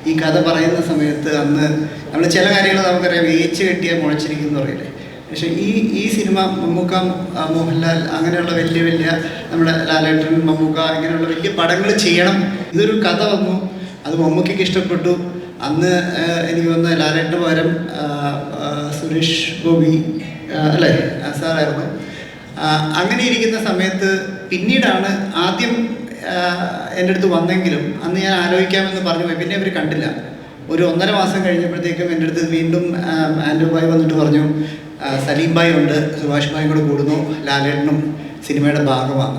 ഈ കഥ പറയുന്ന സമയത്ത് അന്ന് നമ്മൾ ചില കാര്യങ്ങൾ നമുക്കറിയാം വേച്ച് കെട്ടിയാൽ മുളച്ചിരിക്കുന്നു പറയില്ലേ. പക്ഷേ ഈ സിനിമ മമ്മൂക്ക, മോഹൻലാൽ അങ്ങനെയുള്ള വലിയ വലിയ നമ്മുടെ ലാലേട്ടൻ, മമ്മൂക്ക ഇങ്ങനെയുള്ള വലിയ പടങ്ങൾ ചെയ്യണം. ഇതൊരു കഥ വന്നു, അത് മമ്മൂക്കയ്ക്ക് ഇഷ്ടപ്പെട്ടു. അന്ന് എനിക്ക് തോന്നുന്ന ലാലേട്ടന് പകരം സുരേഷ് ഗോപി അല്ലേ സാറായിരുന്നു. അങ്ങനെ ഇരിക്കുന്ന സമയത്ത് പിന്നീടാണ് ആദ്യം എൻ്റെ അടുത്ത് വന്നെങ്കിലും അന്ന് ഞാൻ ആലോചിക്കാമെന്ന് പറഞ്ഞു പോയി. പിന്നെ അവർ കണ്ടില്ല. ഒരു 1.5 മാസം കഴിഞ്ഞപ്പോഴത്തേക്കും എൻ്റെ അടുത്ത് വീണ്ടും ആൻഡ്രൂ ഭായ് വന്നിട്ട് പറഞ്ഞു, സലീം ഭായ് ഉണ്ട്, സുഭാഷ് ഭായും കൂടെ കൂടുന്നു, ലാലേട്ടനും സിനിമയുടെ ഭാഗമാണ്.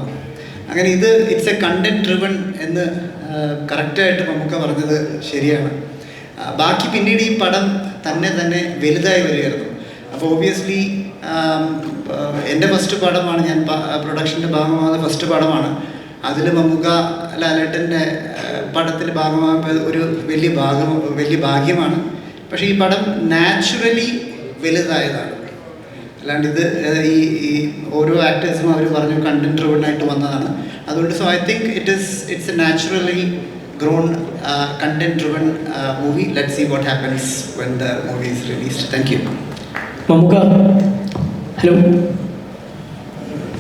അങ്ങനെ ഇറ്റ്സ് എ കണ്ടന്റ് ഡ്രിവൺ എന്ന് കറക്റ്റായിട്ട് നമുക്ക് പറഞ്ഞത് ശരിയാണ്. ബാക്കി പിന്നീട് ഈ പടം തന്നെ വലുതായി വരികയായിരുന്നു. അപ്പോൾ ഒബ്വിയസ്ലി എൻ്റെ ഫസ്റ്റ് പടമാണ്, ഞാൻ പ്രൊഡക്ഷൻ്റെ ഭാഗമാകുന്ന ഫസ്റ്റ് പടമാണ്. അതിൽ മമ്മൂക്ക ലാലേട്ടൻ്റെ പടത്തിൽ ഭാഗമാകുമ്പോൾ ഒരു വലിയ ഭാഗ്യമാണ്. പക്ഷേ ഈ പടം നാച്ചുറലി വലുതായതാണ്. അല്ലാണ്ട് ഈ ഓരോ ആക്ടേഴ്സും അവർ പറഞ്ഞു കണ്ടന്റ് ഡ്രിവൺ ആയിട്ട് വന്നതാണ്. അതുകൊണ്ട് so I think it's A naturally grown content driven movie. Let's see what happens when the movie is released. Thank you. Mamuka, hello.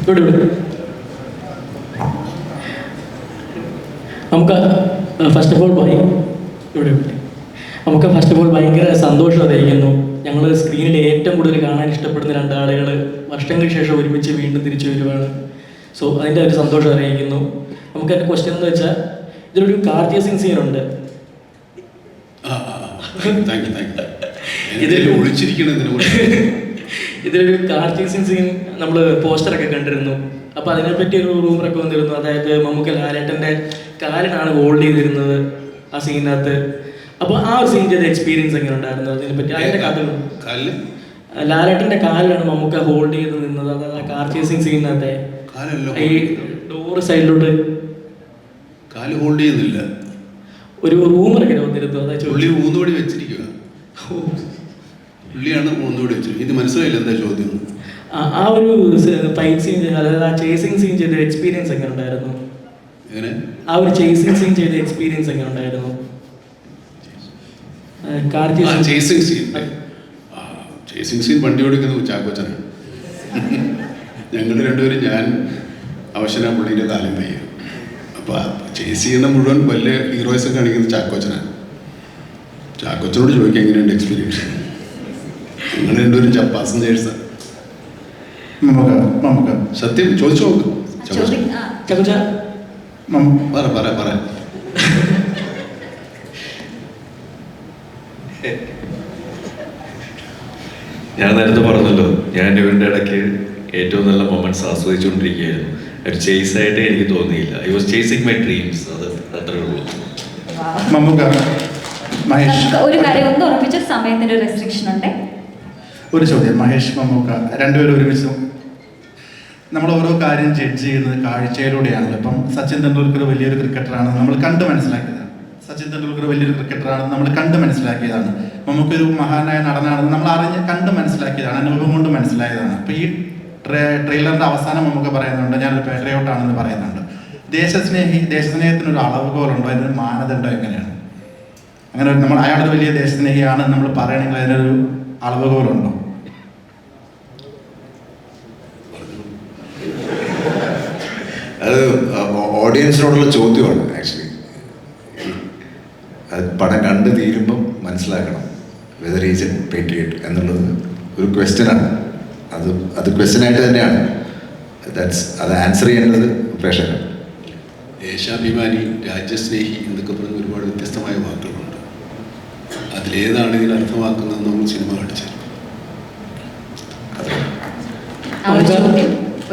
Good. Mamuka, first of all, നമുക്ക് first of all ഭയങ്കര സന്തോഷം അറിയിക്കുന്നു. ഞങ്ങൾ സ്ക്രീനിൽ ഏറ്റവും കൂടുതൽ കാണാൻ ഇഷ്ടപ്പെടുന്ന 2 ആളുകൾ വർഷങ്ങൾക്ക് ശേഷം ഒരുമിച്ച് വീണ്ടും തിരിച്ചു വരുവാണ്. സോ അതിൻ്റെ ഒരു സന്തോഷം അറിയിക്കുന്നു. നമുക്ക് എൻ്റെ ക്വസ്റ്റ്യൻ എന്ന് വെച്ചാൽ, ഇതിലൊരു കാർ ചേസിങ് സീനുണ്ട്. ഇതിലൊരു കാർ ചേസിങ് സീൻ നമ്മൾ പോസ്റ്ററൊക്കെ കണ്ടിരുന്നു. അപ്പോൾ അതിനെപ്പറ്റി ഒരു റൂമറൊക്കെ വന്നിരുന്നു. അതായത് മമ്മൂക്ക ലാലേട്ടൻ്റെ കാലിനാണ് ഹോൾഡ് ചെയ്തിരുന്നത് ആ സീനിനകത്ത്. അപ്പോൾ ആ ഒരു സീൻ ചെയ്ത എക്സ്പീരിയൻസ് എങ്ങനെ ഉണ്ടായിരുന്നു? അതിനെപ്പറ്റി അതിൻ്റെ കഥ. ലാലേട്ടൻ്റെ കാലിലാണ് മമ്മൂക്ക ഹോൾഡ് ചെയ്ത് നിന്നത്. അതായത് ആ കാർ ചേസിങ് സീനിനകത്തെ ഈ ഡോറ് സൈഡിലോട്ട് കാല് ഹോൾഡ് ചെയ്യുന്നില്ല. ഒരു റൂമറൊക്കെ വന്നിരുന്നു. പുള്ളി ഊന്നുപടി വെച്ചിരിക്കുക. പുള്ളിയാണ് ഊന്നുപടി വെച്ചിരിക്കുക. ഇത് മനസ്സിലായില്ല എന്താ ചോദ്യം? ആ ഒരു ഫൈറ്റ് സീൻ, അതായത് ആ ചേസിങ് സീൻ ചെയ്ത എക്സ്പീരിയൻസ് എങ്ങനെ ഉണ്ടായിരുന്നു? ആ ഒരു ചേസിങ് സീൻ ചെയ്ത എക്സ്പീരിയൻസ് എങ്ങനെ ഉണ്ടായിരുന്നു? ചേസിങ് സീൻ വണ്ടി ഓടിക്കുന്നത് ചാക്കോച്ചനാണ്. ഞങ്ങൾ രണ്ടുപേരും, ഞാൻ അവശനാ, പുള്ളിയുടെ കാലം വയ്യ. അപ്പോൾ ചേസ് ചെയ്യുന്ന മുഴുവൻ വലിയ ഹീറോയിസൊക്കെ കാണിക്കുന്നത് ചാക്കോച്ചനാണ്. ചാക്കോച്ചനോട് ചോദിക്കുക എങ്ങനെയുണ്ട് എക്സ്പീരിയൻസ്. ഞങ്ങൾ രണ്ടുപേരും പാസഞ്ചേഴ്സാണ്. സത്യം ചോദിച്ചു നോക്ക്. പറ. ഞാൻ നേരത്തെ പറഞ്ഞല്ലോ, ഞാൻ ഇവരുടെ ഇടയ്ക്ക് ഏറ്റവും നല്ല മൊമെന്റ്സ് ആസ്വദിച്ചുകൊണ്ടിരിക്കുകയായിരുന്നു. ഒരു ചേസ് ആയിട്ട് എനിക്ക് തോന്നിയില്ല. I was chasing my dreams. അത് അത്രേ ഉള്ളൂ. ഒരു കാര്യം ഒന്ന് ഉറപ്പിച്ച, സമയത്തിന്റെ റെസ്ട്രിക്ഷൻ ഉണ്ട്. ഒരു ചോദ്യം, മഹേഷ് മമ്മൂക്ക രണ്ടുപേരും ഒരുമിച്ചും നമ്മൾ ഓരോ കാര്യം ജഡ്ജ് ചെയ്യുന്നത് കാഴ്ചയിലൂടെയാണല്ലോ. ഇപ്പം സച്ചിൻ തെണ്ടുൽക്കർ വലിയൊരു ക്രിക്കറ്ററാണ്, നമ്മൾ കണ്ട് മനസ്സിലാക്കിയതാണ്. മമ്മൂക്കൊരു മഹാനായ നടനാണെന്ന് നമ്മൾ കണ്ട് മനസ്സിലാക്കിയതാണ്, അനുഭവം കൊണ്ട് മനസ്സിലായതാണ്. അപ്പോൾ ഈ ട്രെയിലറിൻ്റെ അവസാനം നമുക്ക് പറയുന്നുണ്ട്, ഞാനൊരു പാട്രിയോട്ടാണെന്ന് പറയുന്നുണ്ട്. ദേശസ്നേഹത്തിനൊരു അളവുകോലുണ്ടോ? അതിനൊരു മാനദണ്ഡം എങ്ങനെയാണ്? അങ്ങനെ നമ്മൾ അയാളൊരു വലിയ ദേശസ്നേഹിയാണെന്ന് നമ്മൾ പറയണമെങ്കിൽ അതിനൊരു അളവുകോലുണ്ടോ? അത് ഓഡിയൻസിനോടുള്ള ചോദ്യമാണ്. ആക്ച്വലി അത് പടം കണ്ട് തീരുമ്പം മനസ്സിലാക്കണം വെദർ ഈസ് എ പേട്രിയറ്റ് എന്നുള്ളത് ഒരു ക്വസ്റ്റ്യനാണ്. അത് ക്വസ്റ്റ്യനായിട്ട് തന്നെയാണ്. അത് ആൻസർ ചെയ്യേണ്ടത് പ്രേക്ഷകരാണ്. ദേശാഭിമാനി, രാജ്യസ്നേഹി എന്നൊക്കെ പറഞ്ഞ ഒരുപാട് വ്യത്യസ്തമായ വാക്കുകളുണ്ട്. അതിലേതാണ് ഇതിൽ അർത്ഥമാക്കുന്നത് നമ്മൾ സിനിമ കാണിച്ചത്.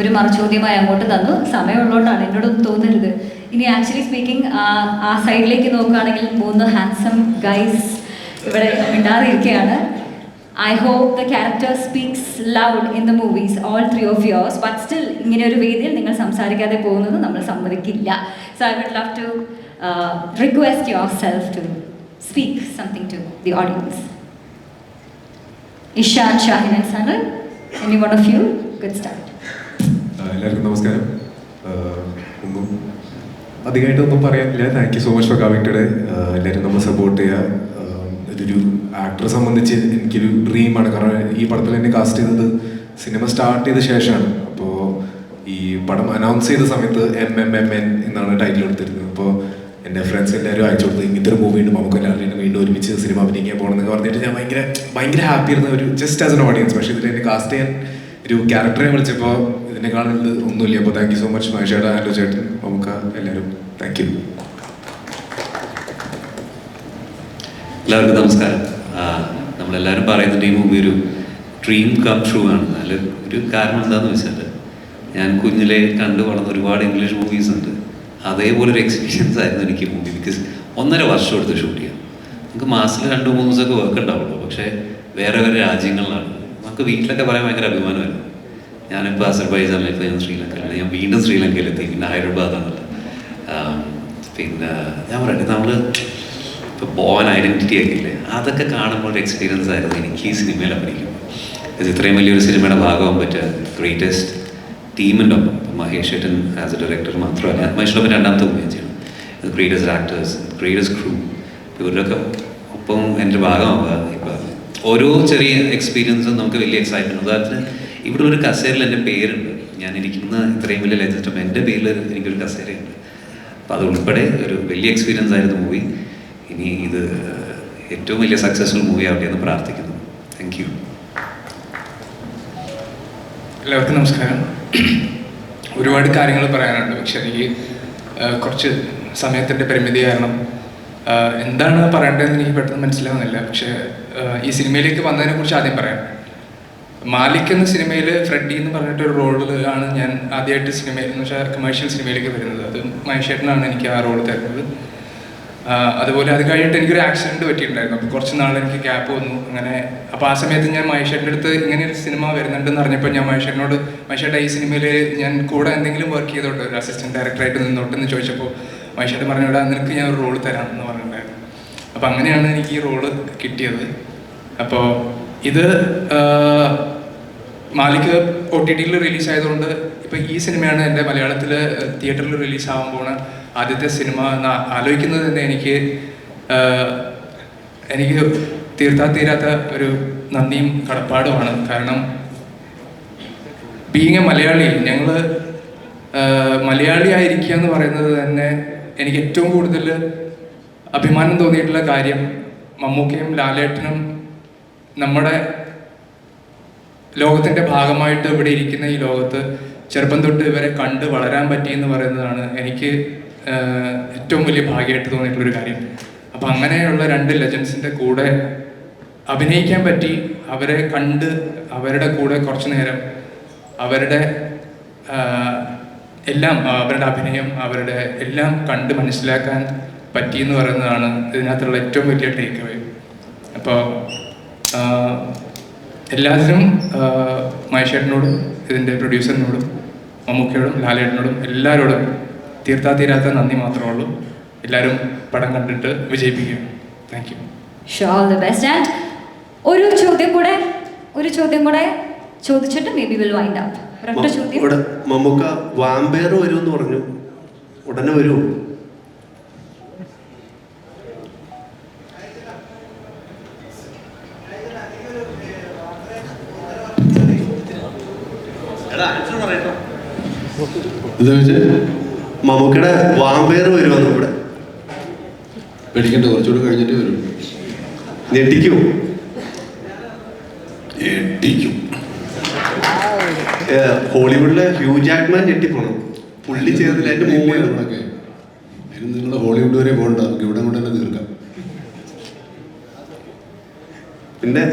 ഒരു മറുചോദ്യമായി അങ്ങോട്ട് തന്നു. സമയമുള്ളതുകൊണ്ടാണ്, എന്നോടൊന്നും തോന്നരുത്. ഇനി ആക്ച്വലി സ്പീക്കിംഗ് ആ സൈഡിലേക്ക് നോക്കുകയാണെങ്കിൽ 3 ഹാൻസം ഗൈസ് ഇവിടെ മിണ്ടാതിരിക്കുകയാണ്. I hope the character speaks loud in the movies, all 3 of yours, but still ഇങ്ങനെ ഒരു വേദിയിൽ നിങ്ങൾ സംസാരിക്കാതെ പോകുന്നത് നമ്മൾ സമ്മതിക്കില്ല. So I would love to request yourself to speak something to the audience. Ishan, Shahin and Sanal, any one of you could start. എല്ലാവർക്കും നമസ്കാരം. ഒന്നും അധികമായിട്ടൊന്നും പറയാനില്ല. Thank you so much for coming today. എല്ലാവരും നമ്മൾ സപ്പോർട്ട് ചെയ്യുക. ഇതൊരു ആക്ടറെ സംബന്ധിച്ച് എനിക്കൊരു ഡ്രീമാണ്. കാരണം ഈ പടത്തിൽ എന്നെ കാസ്റ്റ് ചെയ്തത് സിനിമ സ്റ്റാർട്ട് ചെയ്ത ശേഷമാണ്. അപ്പോൾ ഈ പടം അനൗൺസ് ചെയ്ത സമയത്ത് MMMN എന്നാണ് ടൈറ്റിൽ എടുത്തിരുന്നത്. അപ്പോൾ എൻ്റെ ഫ്രണ്ട്സ് എല്ലാവരും അയച്ചു കൊടുത്ത് ഇങ്ങനത്തെ ഒരു മൂവി ഉണ്ട്, നമുക്ക് എല്ലാവരും വീണ്ടും ഒരുമിച്ച് സിനിമ അഭിനയിക്കാൻ പോകണം എന്നൊക്കെ പറഞ്ഞിട്ട് ഞാൻ ഭയങ്കര ഹാപ്പി ആയിരുന്ന ഒരു ജസ്റ്റ് ആസ് എൻ ഓഡിയൻസ്. പക്ഷേ ഇതിൽ എന്നെ കാസ്റ്റ് ചെയ്യാൻ ഒരു ക്യാരക്ടറെ വിളിച്ചപ്പോൾ ഇതിനെ കാണുന്നത് ഒന്നുമില്ല. അപ്പോൾ താങ്ക് യു സോ മച്ച് മഹേഷേട്ടാ, ആൻഡ്രു ചേട്ടൻ, നമുക്ക് എല്ലാവരും താങ്ക് യു. എല്ലാവർക്കും നമസ്കാരം. നമ്മളെല്ലാവരും പറയുന്നുണ്ട് ഈ മൂവി ഒരു ഡ്രീം കം ട്രൂ ആണ്. അതിൽ ഒരു കാരണം എന്താണെന്ന് വെച്ചാൽ ഞാൻ കുഞ്ഞിലെ കണ്ടു വളർന്ന ഒരുപാട് ഇംഗ്ലീഷ് മൂവീസ് ഉണ്ട്. അതേപോലെ ഒരു എക്സ്പീരിയൻസ് ആയിരുന്നു എനിക്ക് മൂവി. ബിക്കോസ് 1.5 വർഷം എടുത്ത് ഷൂട്ട് ചെയ്യാം. നമുക്ക് മാസത്തിൽ 2-3 ദിവസമൊക്കെ വർക്ക് ഉണ്ടാവുള്ളൂ. പക്ഷേ വേറെ വേറെ രാജ്യങ്ങളിലാണ്. നമുക്ക് വീട്ടിലൊക്കെ പറയാൻ ഭയങ്കര അഭിമാനമായിരുന്നു. ഞാനിപ്പോൾ അസർബൈജാനിൽ, ഇപ്പോൾ ഞാൻ ശ്രീലങ്കയിലാണ്, ഞാൻ വീണ്ടും ശ്രീലങ്കയിലെത്തി, പിന്നെ ഹൈദരാബാദാണല്ലോ. പിന്നെ ഞാൻ പറയട്ടെ, നമ്മൾ ഇപ്പോൾ ബോൺ ഐഡൻറ്റിറ്റി ഒക്കെ ഇല്ലേ, അതൊക്കെ കാണുമ്പോൾ ഒരു എക്സ്പീരിയൻസ് ആയിരുന്നു എനിക്ക് ഈ സിനിമയിൽ അഭിനയിക്കും. ഇത് ഇത്രയും വലിയൊരു സിനിമയുടെ ഭാഗമാകാൻ പറ്റുക ഗ്രേറ്റസ്റ്റ് ടീമിൻ്റെ ഒപ്പം. മഹേഷ് ഏട്ടൻ ആസ് എ ഡയറക്ടർ മാത്രമല്ല, മഹേഷിനൊപ്പം 2ാമത്തെ മൂവി ചെയ്യണം. ഗ്രേറ്റസ്റ്റ് ആക്ടേഴ്സ്, ഗ്രേറ്റസ്റ്റ് ക്രൂ, ഇവരുടെയൊക്കെ ഒപ്പം എൻ്റെ ഭാഗമാവുക. ഇപ്പോൾ ഓരോ ചെറിയ എക്സ്പീരിയൻസും നമുക്ക് വലിയ എക്സൈറ്റ്മെൻറ്റ്. ഉദാഹരണത്തിന് ഇവിടെ ഒരു കസേരയിൽ എൻ്റെ പേരുണ്ട്. ഞാൻ ഇരിക്കുന്ന ഇത്രയും വലിയ ലെജൻഡും എൻ്റെ പേരിൽ എനിക്കൊരു കസേരയുണ്ട്. അപ്പോൾ അതുൾപ്പെടെ ഒരു വലിയ എക്സ്പീരിയൻസ് ആയിരുന്നു മൂവി. ഇനി ഇത് ഏറ്റവും വലിയ സക്സസ്ഫുൾ മൂവി ആവട്ടെ എന്ന് പ്രാർത്ഥിക്കുന്നു. Thank you. എല്ലാവർക്കും നമസ്കാരം. ഒരുപാട് കാര്യങ്ങൾ പറയാനുണ്ട്, പക്ഷെ എനിക്ക് കുറച്ച് സമയത്തിൻ്റെ പരിമിതി കാരണം എന്താണ് പറയേണ്ടതെന്ന് എനിക്ക് പെട്ടെന്ന് മനസ്സിലാവുന്നില്ല. പക്ഷേ ഈ സിനിമയിലേക്ക് വന്നതിനെക്കുറിച്ച് ആദ്യം പറയാം. മാലിക് എന്ന സിനിമയിൽ ഫ്രെഡി എന്ന് പറഞ്ഞിട്ടൊരു റോളിലാണ് ഞാൻ ആദ്യമായിട്ട് സിനിമയിൽ എന്ന് വെച്ചാൽ കമേഴ്ഷ്യൽ സിനിമയിലേക്ക് വരുന്നത്. അത് മഹേഷേട്ടനാണ് എനിക്ക് ആ റോൾ തരുന്നത്. അതുപോലെ അത് കഴിഞ്ഞിട്ട് എനിക്കൊരു ആക്സിഡൻറ്റ് പറ്റിയിട്ടുണ്ടായിരുന്നു. അപ്പോൾ കുറച്ച് നാൾ എനിക്ക് ഗ്യാപ്പ് വന്നു. അങ്ങനെ അപ്പോൾ ആ സമയത്ത് ഞാൻ മഹേഷേട്ടൻ്റെ അടുത്ത് ഇങ്ങനെ ഒരു സിനിമ വരുന്നുണ്ടെന്ന് അറിഞ്ഞപ്പോൾ ഞാൻ മഹേഷേട്ടനോട്, മഹേഷേട്ടാ ഈ സിനിമയിൽ ഞാൻ കൂടെ എന്തെങ്കിലും വർക്ക് ചെയ്തോട്ടെ, ഒരു അസിസ്റ്റൻറ്റ് ഡയറക്ടറായിട്ട് നിന്നോട്ടെന്ന് ചോദിച്ചപ്പോൾ മഹേഷേട്ടൻ പറഞ്ഞോടാ നിനക്ക് ഞാൻ ഒരു റോള് തരാം എന്ന് പറഞ്ഞിട്ടുണ്ടായിരുന്നു. അപ്പോൾ അങ്ങനെയാണ് എനിക്ക് ഈ റോള് കിട്ടിയത്. അപ്പോൾ ഇത് മാലിക് OTT-യിൽ റിലീസായതുകൊണ്ട് ഇപ്പോൾ ഈ സിനിമയാണ് എൻ്റെ മലയാളത്തിൽ തിയേറ്ററിൽ റിലീസാകാൻ പോണ ആദ്യത്തെ സിനിമ എന്ന് ആലോചിക്കുന്നത് തന്നെ എനിക്ക് തീർത്താ ഒരു നന്ദിയും കടപ്പാടുമാണ്. കാരണം ബീങ് എ മലയാളി, ഞങ്ങൾ മലയാളി ആയിരിക്കുക എന്ന് പറയുന്നത് തന്നെ എനിക്ക് ഏറ്റവും കൂടുതൽ അഭിമാനം തോന്നിയിട്ടുള്ള കാര്യം മമ്മൂക്കയും ലാലേട്ടനും നമ്മുടെ ലോകത്തിൻ്റെ ഭാഗമായിട്ട് ഇവിടെ ഇരിക്കുന്ന ഈ ലോകത്ത് ചെറുപ്പം തൊട്ട് ഇവരെ കണ്ട് വളരാൻ പറ്റിയെന്ന് പറയുന്നതാണ് എനിക്ക് ഏറ്റവും വലിയ ഭാഗ്യമായിട്ട് തോന്നിയിട്ടുള്ളൊരു കാര്യം. അപ്പം അങ്ങനെയുള്ള 2 ലെജൻസിൻ്റെ കൂടെ അഭിനയിക്കാൻ പറ്റി, അവരെ കണ്ട് അവരുടെ കൂടെ കുറച്ച് നേരം അവരുടെ എല്ലാം, അവരുടെ അഭിനയം, അവരുടെ എല്ലാം കണ്ട് മനസ്സിലാക്കാൻ പറ്റിയെന്ന് പറയുന്നതാണ് ഇതിനകത്തുള്ള ഏറ്റവും വലിയ ടേക്ക് അവേ. അപ്പോൾ എല്ലാത്തിനും മഹേഷേട്ടനോടും ഇതിൻ്റെ പ്രൊഡ്യൂസറിനോടും മമ്മൂക്കയോടും ലാലേട്ടനോടും എല്ലാവരോടും തീരാത്ത നന്ദി മാത്രമേ ഉള്ളൂ. എല്ലാവരും പടം കണ്ടിട്ട് വിജയിപ്പിക്കുക. Thank you. All the best. And ഒരു ചോദ്യം കൂടെ ചോദിച്ചിട്ട് maybe will wind up. ഒരൊറ്റ ചോദ്യം. മമ്മൂക്ക വാമ്പയർ വരുമെന്ന് പറഞ്ഞു, ഉടനെ വരുമോ? മമ്മൂക്കയുടെ വാമ്പയർ വരുമെന്ന് ഇവിടെ പേടിക്കണ്ട, കുറച്ചുകൂടെ കഴിഞ്ഞിട്ട് വരും. ഞെട്ടിക്കും. ഹോളിവുഡിലെ ഹ്യൂ ജാക്ക്മാൻ ഞെട്ടിപ്പോണം. പുള്ളി ചെയ്തതിൽ എൻ്റെ മൂവൊക്കെ അതിന് നിങ്ങൾ ഹോളിവുഡ് വരെ പോകണ്ട, നമുക്ക് ഇവിടെ കൊണ്ട് തന്നെ തീർക്കാം. പിന്നെ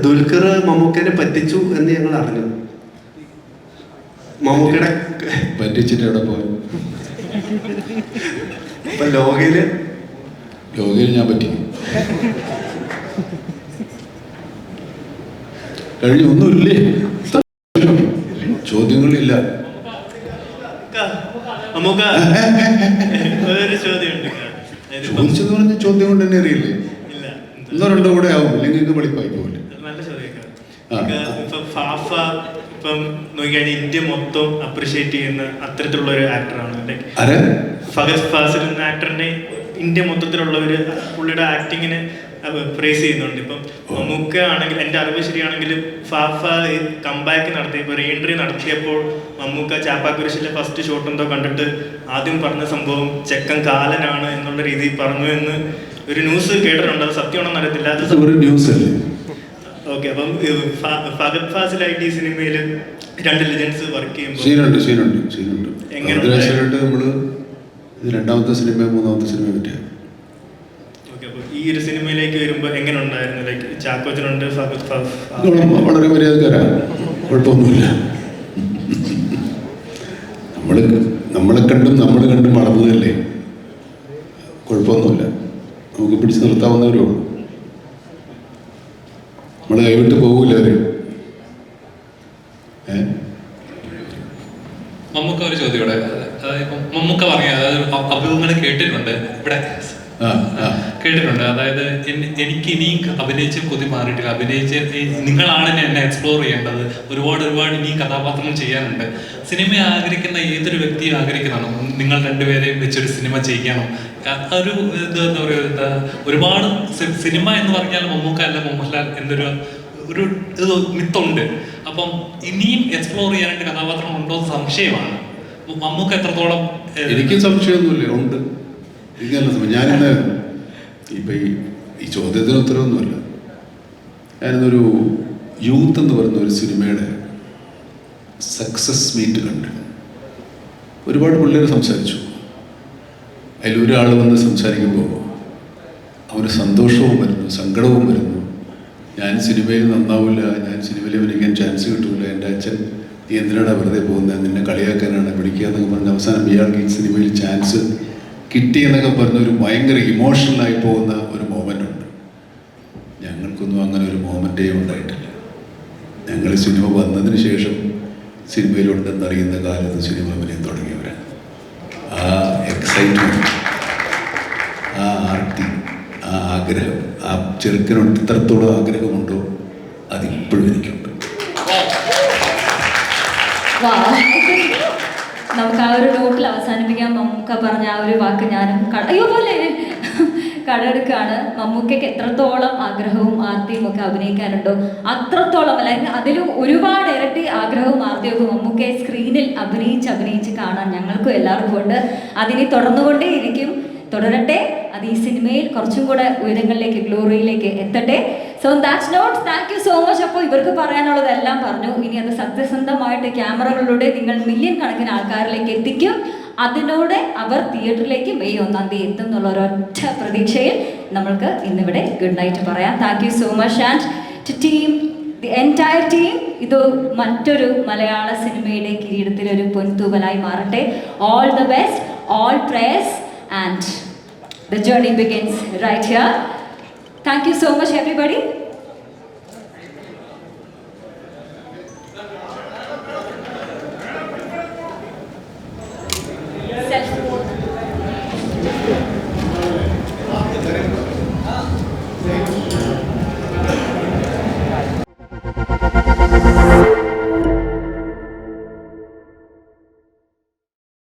ദുൽഖർ മമ്മൂക്കനെ പറ്റിച്ചു എന്ന് ഞങ്ങൾ അറിഞ്ഞു. മമ്മൂക്കയുടെ പറ്റിച്ചിട്ട് എവിടെ പോയി? ഇപ്പൊ ലോകയില് ഞാൻ പറ്റിക്കും. കഴിഞ്ഞ ഒന്നുമില്ലേ? ചോദ്യങ്ങളില്ല. ചോദിച്ചെന്ന് പറഞ്ഞ ചോദ്യം കൊണ്ട് തന്നെ അറിയില്ലേ? 1-2 കൂടെ ആവും, ഇല്ലെങ്കിൽ വെളിപ്പായി പോകില്ല. നല്ല ചോദ്യമൊക്കെ. ഇപ്പം ഫാഫ ഇപ്പം നോക്കിക്കഴിഞ്ഞാൽ ഇന്ത്യ മൊത്തം അപ്രിഷിയേറ്റ് ചെയ്യുന്ന അത്തരത്തിലുള്ള ഒരു ആക്ടറാണ്. ഫഹദ് ഫാസിൽ എന്ന ആക്ടറിനെ ഇന്ത്യ മൊത്തത്തിലുള്ളവർ പുള്ളിയുടെ ആക്ടിങ്ങിന് പ്രൈസ് ചെയ്യുന്നുണ്ട്. ഇപ്പം മമ്മൂക്ക ആണെങ്കിൽ എൻ്റെ അറിവ് ശരിയാണെങ്കിൽ ഫാഫ കംബാക്ക് നടത്തിയപ്പോൾ റീഎൻട്രി നടത്തിയപ്പോൾ മമ്മൂക്ക ചാപ്പാക്കുരിശിലെ ഫസ്റ്റ് ഷോട്ട് എന്തോ കണ്ടിട്ട് ആദ്യം പറഞ്ഞ സംഭവം ചെക്കൻ കാലനാണ് എന്നുള്ള രീതിയിൽ പറഞ്ഞു എന്ന് ഒരു ന്യൂസ് കേട്ടിട്ടുണ്ട്. അത് സത്യമാണെന്ന് അറിയത്തില്ല. അത് ഒരു ന്യൂസ് അല്ലേ? ഓക്കെ. അപ്പം ഫഹദ് ഫാസിലായിട്ട് ഈ സിനിമയിൽ 2 ലെജൻസ് വർക്ക് ചെയ്യുമ്പോൾ സീനുണ്ട്. എങ്ങനെ നമ്മൾ ഇത് 2ാമത്തെ സിനിമ 3ാമത്തെ സിനിമ പറ്റിയാണ്. ഓക്കെ. അപ്പോൾ ഈ ഒരു സിനിമയിലേക്ക് വരുമ്പോൾ എങ്ങനെ ഉണ്ടായിരുന്നു? ലൈക്ക് ചാക്കോച്ചനുണ്ട്, വളരെ മര്യാദക്കാരാണ്, കുഴപ്പമൊന്നുമില്ല. നമ്മളെ കണ്ടും നമ്മൾ കണ്ടും വളർന്നതല്ലേ, കുഴപ്പമൊന്നുമില്ല. നമുക്ക് പിടിച്ച് നിർത്താവുന്നവരേ ഉള്ളൂ. നമ്മൾ കൈവിട്ട് പോകില്ല അവര്. മമ്മൂക്ക ഒരു ചോദ്യം ഇവിടെ, മമ്മൂക്ക പറഞ്ഞ അതായത് അഭിമുഖങ്ങൾ കേട്ടിട്ടുണ്ട് ഇവിടെ, കേട്ടിട്ടുണ്ട്. അതായത് എനിക്ക് ഇനിയും അഭിനയിച്ച് കൊതി മാറിയിട്ടില്ല, അഭിനയിച്ച് നിങ്ങളാണ് എന്നെ എക്സ്പ്ലോർ ചെയ്യേണ്ടത്, ഒരുപാട് ഇനിയും കഥാപാത്രങ്ങൾ ചെയ്യാനുണ്ട്. സിനിമ ആഗ്രഹിക്കുന്ന ഏതൊരു വ്യക്തിയും ആഗ്രഹിക്കുന്നതാണ് നിങ്ങൾ രണ്ടുപേരെയും വെച്ചൊരു സിനിമ ചെയ്യണം. ഒരു എന്താ പറയുക, ഒരുപാട് സിനിമ എന്ന് പറഞ്ഞാൽ മമ്മൂക്ക അല്ല മോഹൻലാൽ എന്നൊരു മിത്തുണ്ട്. അപ്പം ഇനിയും എക്സ്പ്ലോർ ചെയ്യാനായിട്ട് കഥാപാത്രം ഉണ്ടോ എന്ന് സംശയമാണ്. മമ്മൂക്ക എത്രത്തോളം? എനിക്ക് സംശയമൊന്നുമില്ല, ഉണ്ട്. ഞാനിന്ന് ഇപ്പം ഈ ചോദ്യത്തിന് ഉത്തരവൊന്നുമില്ല. ഞാനിന്നൊരു യൂത്ത് എന്ന് പറയുന്ന ഒരു സിനിമയുടെ സക്സസ് മീറ്റ് കണ്ടു. ഒരുപാട് പിള്ളേർ സംസാരിച്ചു. അതിലൊരാൾ വന്ന് സംസാരിക്കുമ്പോൾ അവന് സന്തോഷവും വരുന്നു, സങ്കടവും വരുന്നു. ഞാൻ സിനിമയിൽ നന്നാവില്ല, ഞാൻ സിനിമയിൽ അഭിനയിക്കാൻ ചാൻസ് കിട്ടില്ല, എൻ്റെ അച്ഛൻ നീ എന്തിനാണ് വെറുതെ പോകുന്നത്, നിന്നെ കളിയാക്കാനാണ് വിളിക്കുക എന്നൊക്കെ പറഞ്ഞ് അവസാനം ഇയാൾക്ക് ഈ സിനിമയിൽ ചാൻസ് കിട്ടി എന്നൊക്കെ പറഞ്ഞ ഒരു ഭയങ്കര ഇമോഷണലായി പോകുന്ന ഒരു മൊമെൻ്റ് ഉണ്ട്. ഞങ്ങൾക്കൊന്നും അങ്ങനെ ഒരു മൊമെൻ്റേ ഉണ്ടായിട്ടില്ല. ഞങ്ങൾ സിനിമ വന്നതിന് ശേഷം സിനിമയിലുണ്ടെന്നറിയുന്ന കാലത്ത് സിനിമ അഭിനയം തുടങ്ങിയവരാണ്. ആ എക്സൈറ്റ്മെൻറ്റ്, ആ ആർത്തി, ആ ആഗ്രഹം, ആ ചെറുക്കനോട് ഇത്രത്തോളം ആഗ്രഹമുണ്ടോ അതിപ്പോഴും എനിക്കുണ്ട്. നമുക്ക് ആ ഒരു നോട്ടിൽ അവസാനിപ്പിക്കാൻ. മമ്മൂക്ക പറഞ്ഞ ആ ഒരു വാക്ക് ഞാനും പോലെ കടമെടുക്കുകയാണ്. മമ്മൂക്കയ്ക്ക് എത്രത്തോളം ആഗ്രഹവും ആർത്തിയും ഒക്കെ അഭിനയിക്കാനുണ്ടോ അത്രത്തോളം, അല്ലെങ്കിൽ അതിലും ഒരുപാട് ഇരട്ടി ആഗ്രഹവും ആർത്തിയും ഒക്കെ മമ്മൂക്കയെ സ്ക്രീനിൽ അഭിനയിച്ച് കാണാൻ ഞങ്ങൾക്കും എല്ലാവർക്കും ഉണ്ട്. അതിനി തുടർന്നുകൊണ്ടേയിരിക്കും, തുടരട്ടെ. അത് ഈ സിനിമയിൽ കുറച്ചും കൂടെ ഉയരങ്ങളിലേക്ക്, ഗ്ലോറിയിലേക്ക് എത്തട്ടെ. So that's not, thank you so much. അപ്പോൾ ഇവർക്ക് പറയാനുള്ളതെല്ലാം പറഞ്ഞു. ഇനി അത് സത്യസന്ധമായിട്ട് ക്യാമറകളിലൂടെ നിങ്ങൾ മില്യൺ കണക്കിന് ആൾക്കാരിലേക്ക് എത്തിക്കും. അതിലൂടെ അവർ തിയേറ്ററിലേക്ക് മെയ് 1-ാം തീയതി എത്തും എന്നുള്ള ഒരൊറ്റ പ്രതീക്ഷയിൽ നമ്മൾക്ക് ഇന്നിവിടെ ഗുഡ് നൈറ്റ് പറയാം. Thank you so much and to team, the entire team. ഇത് മറ്റൊരു മലയാള സിനിമയുടെ കിരീടത്തിലൊരു പൊൻതൂവലായി മാറട്ടെ. All the best, all prayers, and the journey begins right here. Thank you so much, everybody. Self.